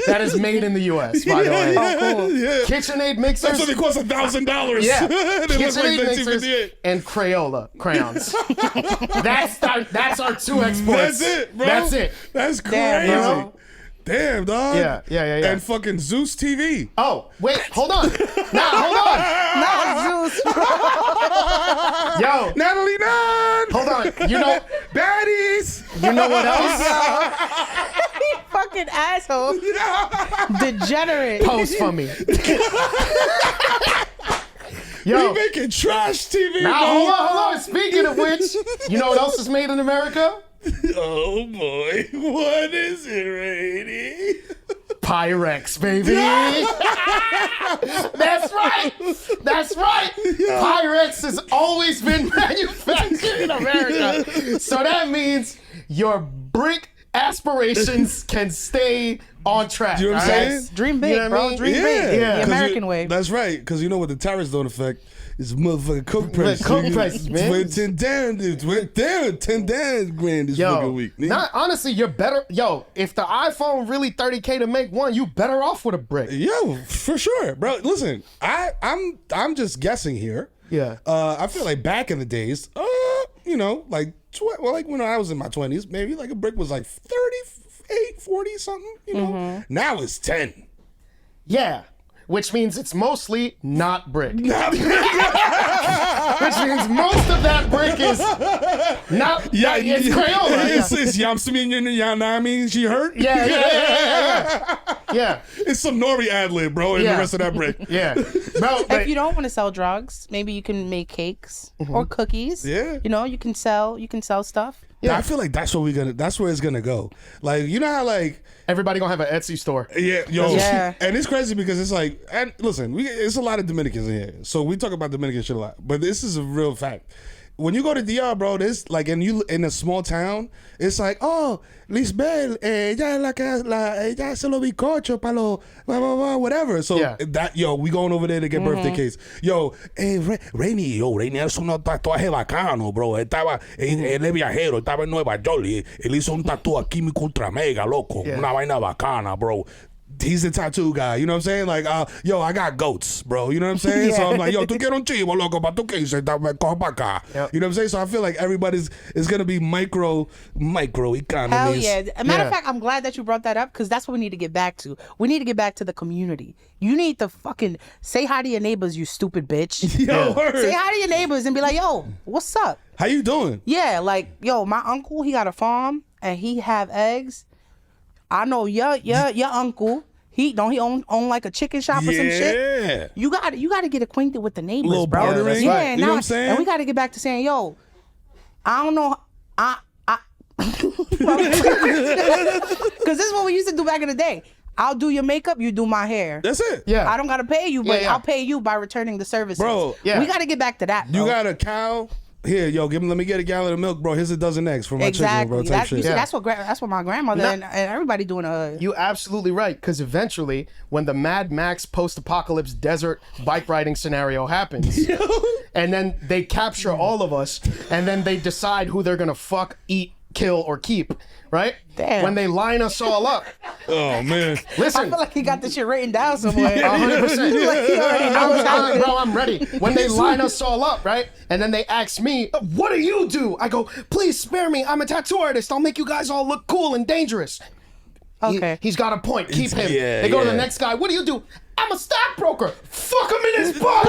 that is made in the U.S., by the way. Oh, cool. Yeah. KitchenAid mixers. That's what they cost $1,000. Yeah. They look like KitchenAid mixers 1958. and Crayola crayons. That's our two exports. That's it, bro. That's it. That's crazy. Damn, bro. Damn, dog. Yeah. And fucking Zeus TV. Oh, wait, hold on. Hold on. Not Zeus. Yo, Natalie Nunn. hold on. You know, Baddies. you know what else? Fucking asshole. Degenerate. Post for me. Yo, We making trash TV, now bro. hold on. Speaking of which, you know what else is made in America? Oh boy, what is it, Rainey? Pyrex, baby. That's right. That's right. Pyrex has always been manufactured in America. So that means your brick aspirations can stay on track. You know what I'm all right? saying? Dream big, You know what I bro. mean? Dream big. Yeah. The 'Cause American you- way. That's right, because you know what the tariffs don't affect is motherfucking coke prices. Coke nigga. prices, man. It went down 10 grand this Yo, fucking week. Nigga. not honestly, you're better. Yo, if the iPhone really $30K to make one, you better off with a brick. Yo, for sure, bro. Listen, I'm just guessing here. Yeah. I feel like back in the days, you know, like like when I was in my 20s, maybe like a brick was like 38, 40 something. You know, now it's 10. Yeah. Which means it's mostly not brick. Which means most of that brick is not. It's Crayola. It's Yamsumi, she hurt. Yeah. It's some Nori ad lib, bro, and the rest of that brick. Yeah. Bro, If you don't want to sell drugs, maybe you can make cakes or cookies. Yeah. You know, you can sell stuff. Yeah, I feel like that's where it's gonna go. Like, you know how like everybody gonna have an Etsy store. yeah, Yeah. and it's crazy because it's like, and listen, it's a lot of Dominicans in here, so we talk about Dominican shit a lot, but this is a real fact. When you go to DR, bro, this like, and you in a small town, it's like, oh, Lizbel, ella se lo bizcocho pa lo, blah, blah, blah, whatever. So that, we going over there to get birthday cakes. Yo, Rainey es un tatuaje bacano, bro. Él es viajero, estaba en Nueva York, y él hizo un tatuaje aquí ultra mega, loco, una vaina bacana, bro. He's the tattoo guy, you know what I'm saying? Like, yo, I got goats, bro. You know what I'm saying? So I'm like, yo, tú quieres un chivo, loco, pa' tú que hice, coge pa' acá. You know what I'm saying? So I feel like everybody's is gonna be micro economies. Hell yeah. A matter of fact, I'm glad that you brought that up because that's what we need to get back to. We need to get back to the community. You need to fucking say hi to your neighbors, you stupid bitch. Yo, word. Say hi to your neighbors and be like, yo, what's up? How you doing? Yeah, like, yo, my uncle, he got a farm and he have eggs. I know your uncle. He own like a chicken shop or some shit. You got to get acquainted with the neighbors, Little bro. bartering. Yeah, Right. You know what I'm saying? And we got to get back to saying, yo, I don't know, because this is what we used to do back in the day. I'll do your makeup, you do my hair. That's it. Yeah. I don't gotta pay you, but Yeah. I'll pay you by returning the services. Bro, yeah. We gotta get back to that. You bro. got a cow? Here, yo, let me get a gallon of milk, bro. Here's a dozen eggs for my chicken, bro. Type shit. You see, that's what my grandmother and everybody doing. You absolutely right, because eventually, when the Mad Max post-apocalypse desert bike riding scenario happens, and then they capture all of us, and then they decide who they're gonna fuck, eat, kill, or keep, right? Damn. When they line us all up. Oh man. I Listen, feel like he got this shit written down somewhere. 100%. Like he already knows how it is. Bro, I'm ready. When they line us all up, right? And then they ask me, what do you do? I go, please spare me. I'm a tattoo artist. I'll make you guys all look cool and dangerous. Okay. He's got a point. Keep him. Yeah, they go to the yeah. next guy. What do you do? I'm a stockbroker. Fuck him in his butt.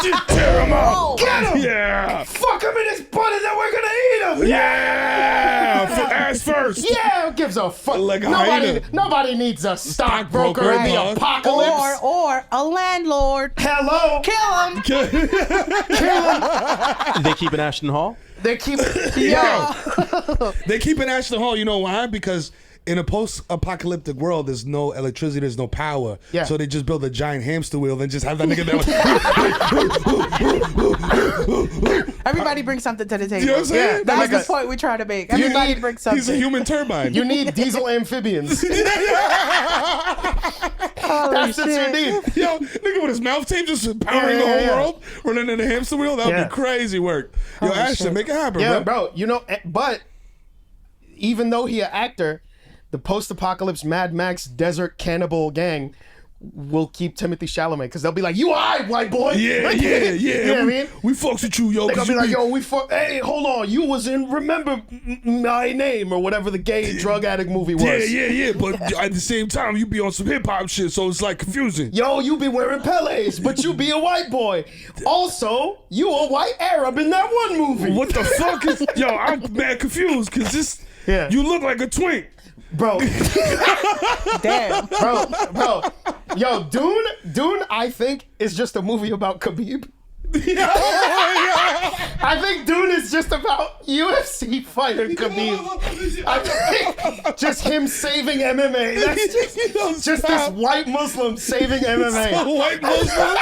Just tear him out. Get him. Yeah. Fuck him in his butt and then we're going to eat him. Yeah. Ass first. Yeah, who gives a fuck? Like a hyena. Nobody needs a stockbroker Stockbroker, in the dog. apocalypse. Or a landlord. Hello. Kill him. They keep in Ashton Hall. They keep They keep in Ashton Hall. You know why? Because in a post-apocalyptic world, there's no electricity, there's no power. Yeah. So they just build a giant hamster wheel and just have that nigga there. Everybody brings something to the table. You know what I'm saying? Yeah, that's Like the point we're trying to make. Everybody need- brings something. He's a human turbine. You need diesel amphibians. Holy That's what you shit. need. Yo, nigga with his mouth tape just powering the whole world, running in the hamster wheel. That would Yeah. be crazy work. Yo, Ashton, make it happen, Yeah, bro. bro. You know, but even though he an actor, the post-apocalypse Mad Max desert cannibal gang will keep Timothy Chalamet because they'll be like, "You alright, white boy?" Yeah. You know what I mean? We fucks with you, yo. They're 'cause gonna be you like, "Yo, hey, hold on, you was in Remember My Name or whatever the gay drug addict movie was." Yeah. But at the same time, you be on some hip hop shit, so it's like confusing. Yo, you be wearing Pelés, but you be a white boy. Also, you a white Arab in that one movie. What the fuck is? Yo, I'm mad confused because this. Yeah. You look like a twink. Bro, Damn. bro. Yo, Dune, I think is just a movie about Khabib. I think Dune is just about UFC fighter Khabib. I think just him saving MMA. That's just this white Muslim saving MMA. White Muslim.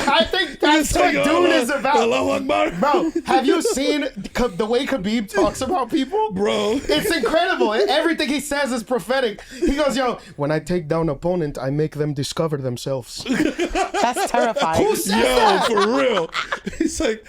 I think that's what Dune is about. Allahu Akbar. Bro, have you seen the way Khabib talks about people? Bro. It's incredible. Everything he says is prophetic. He goes, "Yo, when I take down opponent, I make them discover themselves." That's terrifying. Who says Yo, that? for real. He's like,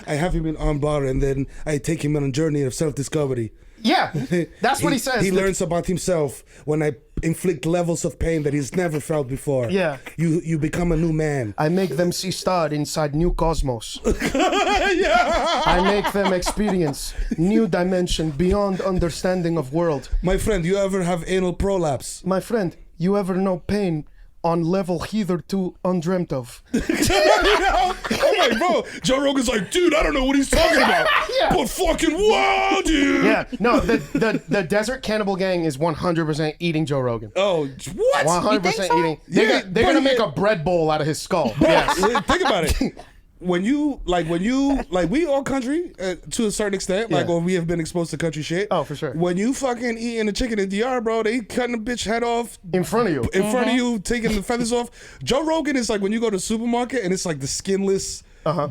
I have him in armbar and then I take him on a journey of self-discovery. Yeah, that's what he says. He learns about himself when I inflict levels of pain that he's never felt before. Yeah. You become a new man. I make them see star inside new cosmos. Yeah. I make them experience new dimension beyond understanding of world. My friend, you ever have anal prolapse? My friend, you ever know pain on level hitherto undreamt of? I'm like, bro, Joe Rogan's like, dude, I don't know what he's talking about. Yeah. But fucking wow, dude. Yeah, no, the Desert Cannibal Gang is 100% eating Joe Rogan. Oh, what? 100% so? eating. Yeah, They're gonna but make yeah. a bread bowl out of his skull. Yes. Think about it. When you we all country to a certain extent, like, Yeah. or we have been exposed to country shit. Oh, for sure. When you fucking eating a chicken in DR, bro, they cutting a bitch head off In front of you. in front of you, taking the feathers off. Joe Rogan is like when you go to the supermarket and it's like the skinless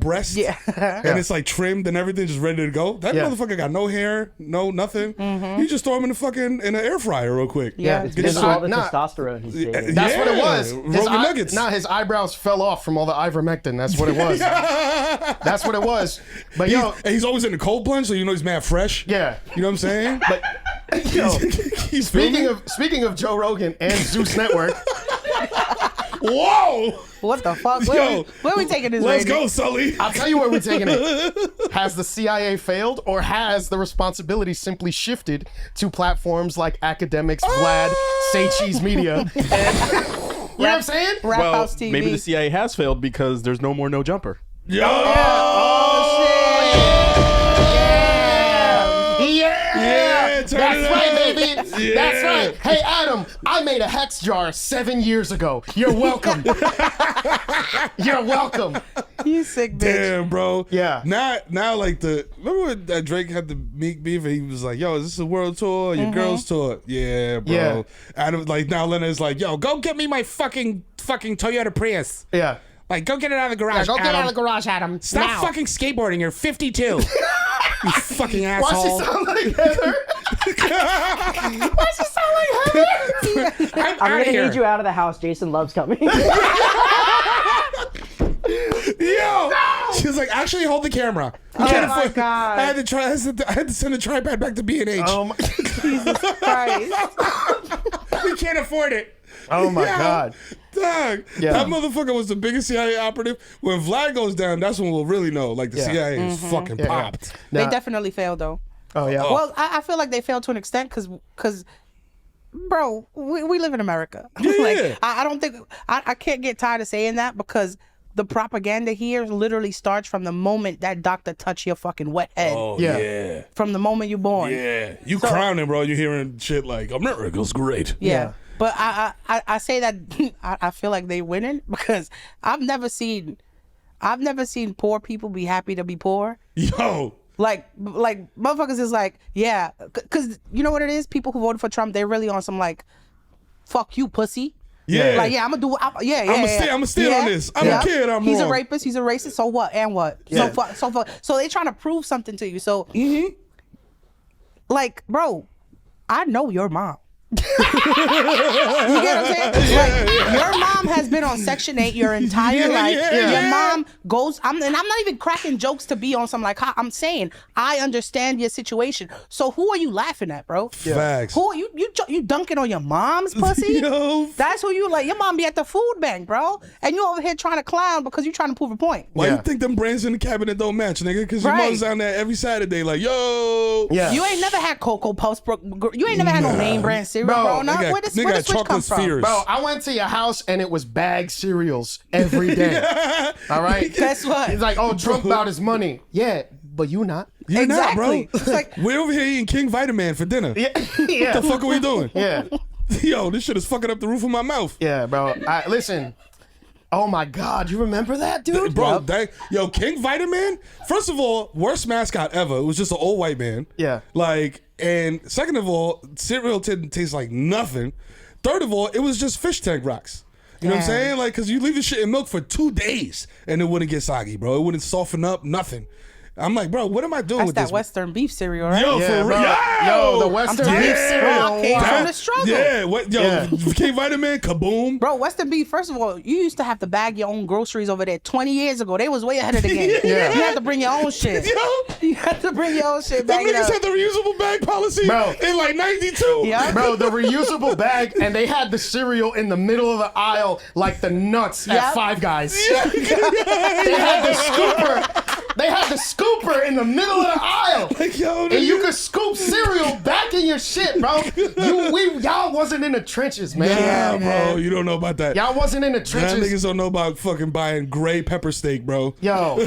breast, Yeah. and it's like trimmed and everything, just ready to go. That Yeah. motherfucker got no hair, no nothing. You just throw him in the fucking in an air fryer real quick. Yeah. It's Get because his of all the nah. testosterone he's taking. That's what it was. Rogan nuggets. His eyebrows fell off from all the ivermectin. That's what it was. That's what it was. But yo, And he's always in the cold plunge, so you know he's mad fresh. yeah. You know what I'm saying? But yo, He's speaking of Joe Rogan and Zeus Network, whoa! What the fuck? Yo, Where are we taking this? Let's Rainey? go, Sully. I'll tell you where we're taking it. Has the CIA failed, or has the responsibility simply shifted to platforms like academics, Vlad, Say Cheese Media? And, you know what I'm saying? Rap Well, House TV. maybe the CIA has failed because there's no more No Jumper. Yo! Oh Yeah, turn That's it right, up. baby. Yeah. That's right. Hey, Adam, I made a hex jar 7 years ago. You're welcome. You're welcome. shit. You sick bitch. Damn, bro. Yeah. Now, like remember when Drake had the Meek beef and he was like, "Yo, is this a world tour? Or your girls tour?" Yeah, bro. Yeah. Adam, like now, Leonard's like, "Yo, go get me my fucking Toyota Prius. Yeah. Like, go get it out of the garage. Go get Adam. out of the garage, Adam. Stop now. fucking skateboarding. You're 52. You fucking Why asshole. she sound like Heather? Why she sound like Heather? I'm I'm out gonna of here. need you out of the house. Jason Love's coming. Yo, she was like, actually, hold the camera. You Oh my God. I had to send the tripod back to B&H. Jesus Christ. We can't afford it. Oh my Yo, God. Dog, Yeah. that motherfucker was the biggest CIA operative. When Vlad goes down, that's when we'll really know. Like the Yeah. CIA is fucking Yeah. popped. They Nah. definitely failed though. Oh yeah. Well, I feel like they failed to an extent because bro, we live in America. Yeah. Like, I don't think I can't get tired of saying that because the propaganda here literally starts from the moment that doctor touch your fucking wet head. Yeah. yeah. From the moment you're born. Yeah. You crowning, bro. You hearing shit like, America's great. Yeah. But I say that I feel like they winning because I've never seen poor people be happy to be poor. Yo. Like motherfuckers is like, yeah, because you know what it is? People who voted for Trump, they're really on some like, fuck you, pussy. Yeah. Like, yeah, I'm gonna do. I'ma stand on this. I don't care that I'm He's wrong. a rapist. He's a racist. So what? And what? Yeah. So they trying to prove something to you. So, like, bro, I know your mom. You get what I'm saying? Like, your mom has been been on Section 8 your entire life. Your mom goes, and I'm not even cracking jokes to be on some like, I'm saying, I understand your situation. So who are you laughing at, bro? Facts. Who you dunking on your mom's pussy? Yo. That's who you like. Your mom be at the food bank, bro. And you over here trying to clown because you trying to prove a point. Why you think them brains in the cabinet don't match, nigga? Because your mom's down there every Saturday like, yo. Yeah. You ain't never had Cocoa Puffs, bro. You ain't never had no name brand cereal, bro. Now, where this switch come from? Bro, I went to your house and it was bagged cereals every day. All right? Guess what? He's like, oh, Trump about his money. Yeah, but you not. You're not, bro. It's like, we're over here eating King Vitamin for dinner. Yeah. What the fuck are we doing? Yeah. Yo, this shit is fucking up the roof of my mouth. Yeah, bro. Listen. Oh my God, you remember that, dude? Bro, yo, King Vitamin, first of all, worst mascot ever. It was just an old white man. Yeah. Like, and second of all, cereal didn't taste like nothing. Third of all, it was just fish tank rocks. You know what I'm saying? Like, because you leave the shit in milk for 2 days and it wouldn't get soggy, bro. It wouldn't soften up, nothing. I'm like, bro, what am I doing that's with that this? Western beef cereal, right? Yo, for real. Yo, the Western beef cereal. Came from the struggle. Yeah, King Vitamin, kaboom. Bro, Western beef, first of all, you used to have to bag your own groceries over there 20 years ago. They was way ahead of the game. You had to bring your own shit. You had to bring your own shit. The niggas had the reusable bag policy in like 92. Yeah. Bro, the reusable bag, and they had the cereal in the middle of the aisle like the nuts at Five Guys. They had the scooper. They had the scooper in the middle of the aisle. Like, yo, and you could scoop cereal back in your shit, bro. Y'all wasn't in the trenches, man. Yeah, bro, you don't know about that. Y'all wasn't in the Y'all trenches. niggas don't know about fucking buying gray pepper steak, bro. Yo.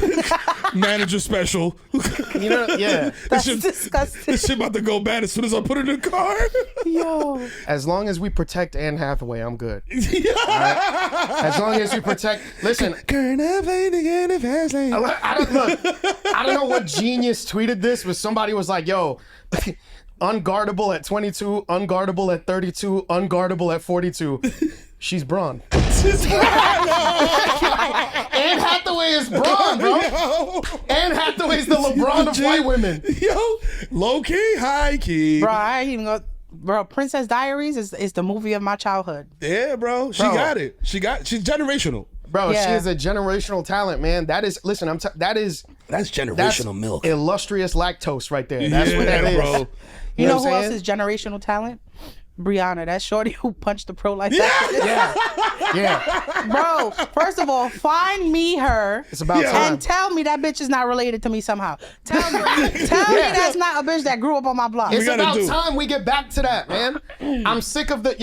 Manager special. You know, yeah. That's disgusting. This shit about to go bad as soon as I put it in the car. Yo. As long as we protect Anne Hathaway, I'm good. Right? As long as we protect. Listen. I don't know what genius tweeted this, but somebody was like, yo, unguardable at 22, unguardable at 32, unguardable at 42. She's Braun. Anne Hathaway is Braun, bro. Anne Hathaway's the LeBron of white women. Yo, low key, high key. Bro, I ain't even go. Bro, Princess Diaries is the movie of my childhood. Yeah, bro. She got it. She's generational. Bro, she is a generational talent, man. That is, listen, that's generational milk. Illustrious lactose right there. That's what that is. Bro. You know who else is generational talent? Brianna, that shorty who punched the pro like that. Yeah. Bro, first of all, find me her. It's about time. And tell me that bitch is not related to me somehow. Tell me that's not a bitch that grew up on my block. It's about time we get back to that, man. I'm sick of that.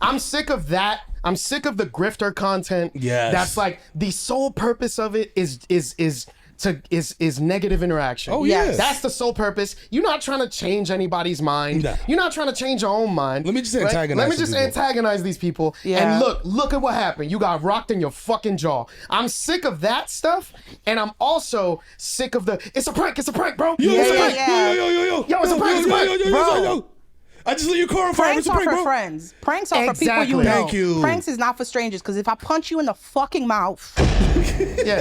I'm sick of the grifter content. Yes. That's like the sole purpose of it is negative interaction. Oh, yeah. That's the sole purpose. You're not trying to change anybody's mind. No. You're not trying to change your own mind. Let me just antagonize these people. Yeah. And look at what happened. You got rocked in your fucking jaw. I'm sick of that stuff, and I'm also sick of it's a prank, bro. Yo, It's a prank. Yo, it's a prank, yo. I just let you car on fire. Pranks are for friends. Pranks are for people you know. Thank you. Pranks is not for strangers, because if I punch you in the fucking mouth,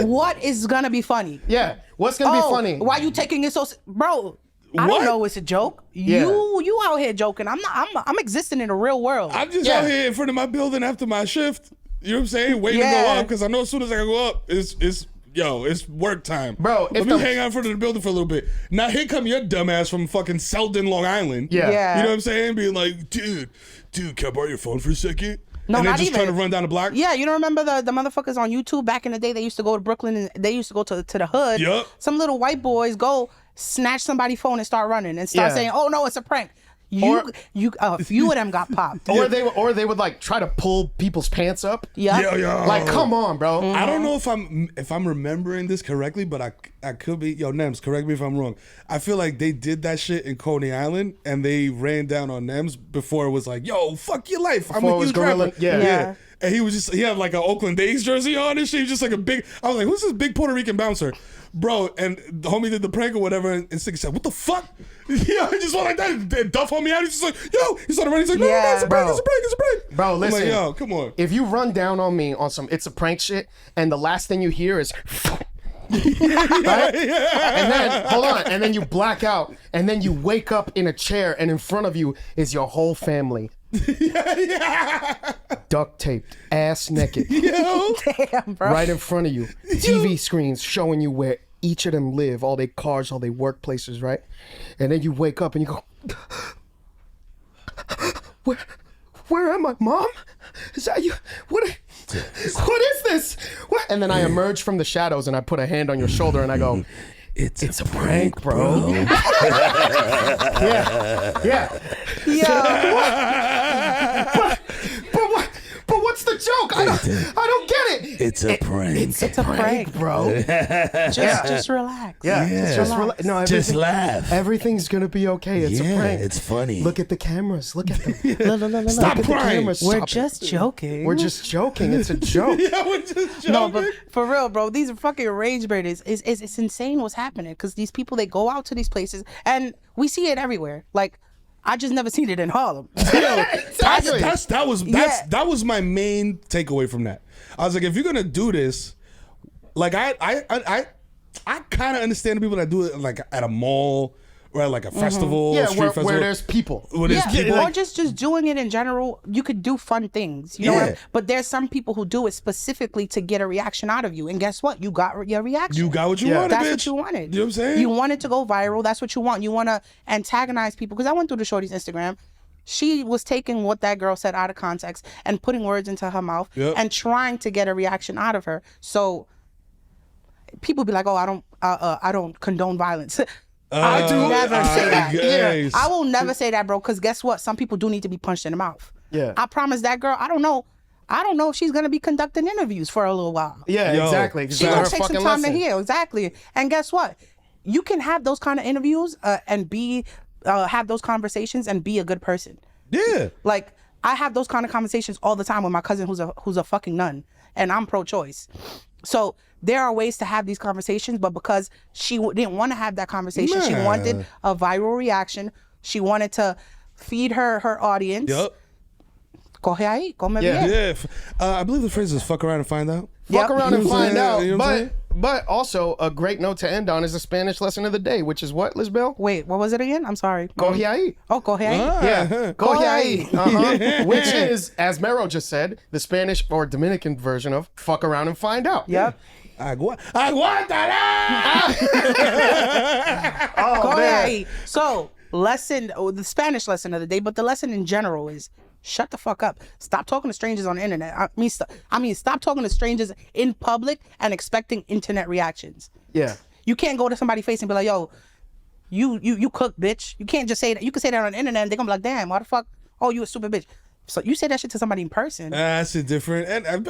what is gonna be funny? Yeah, what's gonna be funny? Why you taking it so, bro? I don't know. It's a joke. Yeah. You out here joking. I'm existing in the real world. I'm just out here in front of my building after my shift. You know what I'm saying? Waiting to go up, because I know as soon as I go up, it's work time. Bro, let me hang out in front of the building for a little bit. Now here come your dumbass from fucking Selden, Long Island. Yeah. You know what I'm saying? Being like, dude, can I borrow your phone for a second? No, and not then just even. trying to run down the block? Yeah, you don't remember the motherfuckers on YouTube back in the day? They used to go to Brooklyn and they used to go to the hood. Yup. Some little white boys go snatch somebody's phone and start running and start saying, "Oh no, it's a prank." A few of them got popped. Or they would like try to pull people's pants up. Yeah. Yo. Like, come on, bro. I don't know if I'm remembering this correctly, but I could be. Yo, Nems, correct me if I'm wrong. I feel like they did that shit in Coney Island and they ran down on Nems before it was like, yo, fuck your life. I'm a huge rapper. Yeah. And he had like an Oakland A's jersey on and shit. He was just like a big, I was like, who's this big Puerto Rican bouncer? Bro, and the homie did the prank or whatever, and Sticky said, what the fuck? Yeah, he just went like that, and Duff homie out, he's just like, yo, he started running, he's like, no, it's a prank, it's a prank. Bro, listen. I'm like, yo, come on. If you run down on me on some it's a prank shit, and the last thing you hear is right? And then hold on, and then you black out, and then you wake up in a chair, and in front of you is your whole family duct taped, ass naked, Yo. Damn, bro. right in front of you. TV screens showing you where each of them live, all their cars, all their workplaces, right? And then you wake up and you go, where am I, Mom? Is that you? What is this? What? And then I emerge from the shadows and I put a hand on your shoulder and I go, it's a prank, bro. Yeah. But what's the joke? I don't get it. It's a prank. It's a prank, bro. Just relax. Yeah. Just relax. No, Just laugh. Everything's gonna be okay. It's a prank. It's funny. Look at the cameras. Look at them. Stop Look at the crying. cameras. We're Stop just it. joking. We're just joking. It's a joke. We're just joking. No, but for real, bro, these are fucking rage baiters. It's insane what's happening because these people, they go out to these places and we see it everywhere. Like, I just never seen it in Harlem. Exactly. That was my main takeaway from that. I was like, if you're gonna do this, like I kind of understand the people that do it like at a mall or at like a festival, Yeah, street where festival, there's people. where there's people. Or just doing it in general. You could do fun things, you know. Yeah. But there's some people who do it specifically to get a reaction out of you, and guess what? You got your reaction. You got what you wanted, That's bitch. what you wanted. You know what I'm saying? You wanted to go viral. That's what you want. You want to antagonize people. Because I went through the shorty's Instagram. She was taking what that girl said out of context and putting words into her mouth and trying to get a reaction out of her. So people be like, "Oh, I don't condone violence." I do never say that. Yes. I will never say that, bro. Because guess what? Some people do need to be punched in the mouth. Yeah. I promise that girl. I don't know if she's gonna be conducting interviews for a little while. Yeah, Yo, exactly. She gonna take some time to heal. Exactly. And guess what? You can have those kind of interviews and be have those conversations and be a good person. Yeah. Like, I have those kind of conversations all the time with my cousin who's a fucking nun, and I'm pro-choice. So there are ways to have these conversations, but because she didn't want to have that conversation, she wanted a viral reaction. She wanted to feed her audience. Yup. Coge ahí, come bien. Yeah. I believe the phrase is "fuck around and find out." Fuck Yep. around and You know what I'm find saying? out. You know what I'm saying? But also a great note to end on is the Spanish lesson of the day, which is what, Lizbel? Wait, what was it again? I'm sorry. Coge ahí. Oh, coge ahí. Yeah, coge ahí. Which is, as Mero just said, the Spanish or Dominican version of fuck around and find out. Yep. Aguántala! Oh, Coge man. ahí. So, the Spanish lesson of the day, but the lesson in general is shut the fuck up. Stop talking to strangers on the internet. I mean, stop talking to strangers in public and expecting internet reactions. Yeah. You can't go to somebody's face and be like, yo, you cook, bitch. You can't just say that. You can say that on the internet and they're gonna be like, damn, why the fuck? Oh, you a stupid bitch. So you say that shit to somebody in person. That's a different. And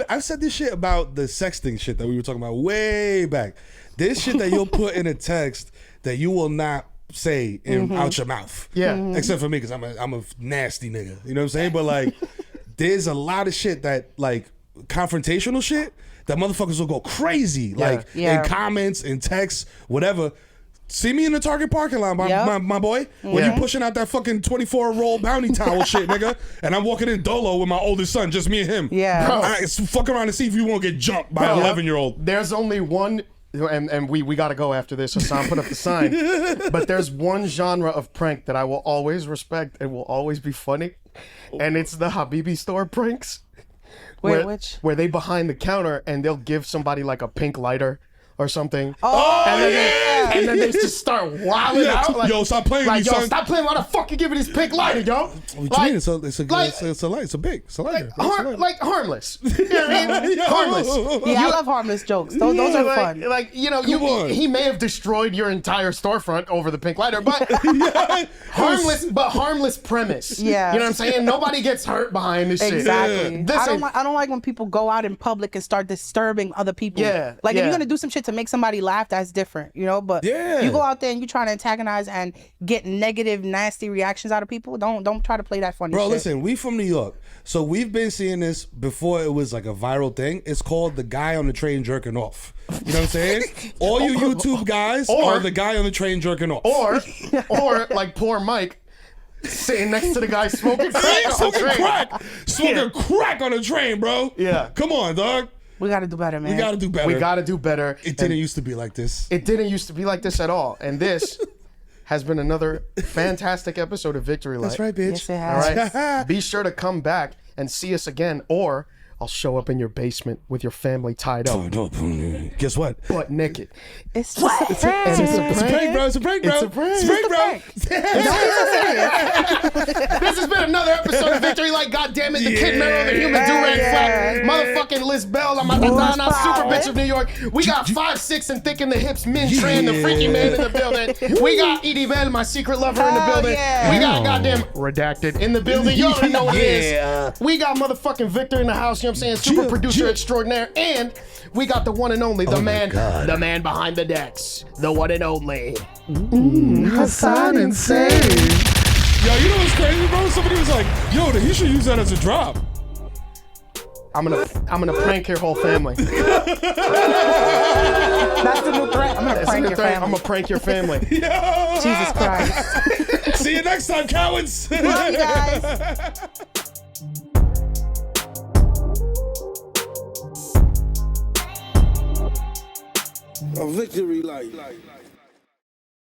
I've said this shit about the sexting shit that we were talking about way back. This shit that you'll put in a text that you will not say out your mouth. Yeah. Except for me, because I'm a nasty nigga. You know what I'm saying? But like, there's a lot of shit that like confrontational shit that motherfuckers will go crazy. Like in comments, in texts, whatever. See me in the Target parking lot, my boy, when you pushing out that fucking 24-roll bounty towel shit, nigga, and I'm walking in Dolo with my oldest son, just me and him. Yeah. Bro, fuck around and see if you won't get jumped by an 11-year-old. There's only one, and we got to go after this. Hassan put up the sign. But there's one genre of prank that I will always respect and will always be funny, and it's the Habibi store pranks. Which? Where they behind the counter and they'll give somebody like a pink lighter or something. Oh, And then they just start wilding out. Like, yo, stop playing with me, yo, son. stop playing. Why the fuck you give me this pink lighter, yo? What you Like, mean? It's a light. It's a lighter. like harmless. You know what I mean? Harmless. Yeah, I love harmless jokes. Those are like, fun. Like, you know, on. he may have destroyed your entire storefront over the pink lighter, but harmless premise. Yeah. You know what I'm saying? Nobody gets hurt behind this shit. Exactly. Listen, I don't like when people go out in public and start disturbing other people. Yeah, Like if yeah. you're gonna do some shit to make somebody laugh, that's different, you know. But Yeah. you go out there and you try to antagonize and get negative, nasty reactions out of people. Don't try to play that funny Bro, shit. listen, we from New York, so we've been seeing this before it was like a viral thing. It's called the guy on the train jerking off. You know what I'm saying? All you YouTube guys are the guy on the train jerking off. or like poor Mike sitting next to the guy smoking crack on the train. Smoking crack on the train, bro. Yeah. Come on, dog. We gotta do better, man. We gotta do better. We gotta do better. It didn't used to be like this. It didn't used to be like this at all. And this has been another fantastic episode of Victory Light. That's right, bitch. Yes, it All has. right. Be sure to come back and see us again, or I'll show up in your basement with your family tied up, Guess what? butt naked. It's just a prank. It's a It's a prank, bro. It's a prank, bro. It's a prank. It's a prank, bro. This has been another episode of Victory Light. God damn it, the Kid Mero, the human do-rag flat, motherfucking Lizbel, la matatana, super bitch of New York. We got 5'6" and thick in the hips, Min Tran, the freaky man in the building. We got Edie Bell, my secret lover in the building. yeah. We got goddamn Redacted in the building. You already know what it is. We got motherfucking Victor in the house, you know what I'm saying? Super producer extraordinaire. And we got the one and only, the man behind the decks, the one and only. Hassan Insane. Yo, you know what's crazy, bro? Somebody was like, yo, he should use that as a drop. I'm gonna prank your whole family. That's the new threat. I'm gonna prank your family. I'm gonna prank your family. Yo. Jesus Christ. See you next time, cowards. Love you guys. A Victory Light.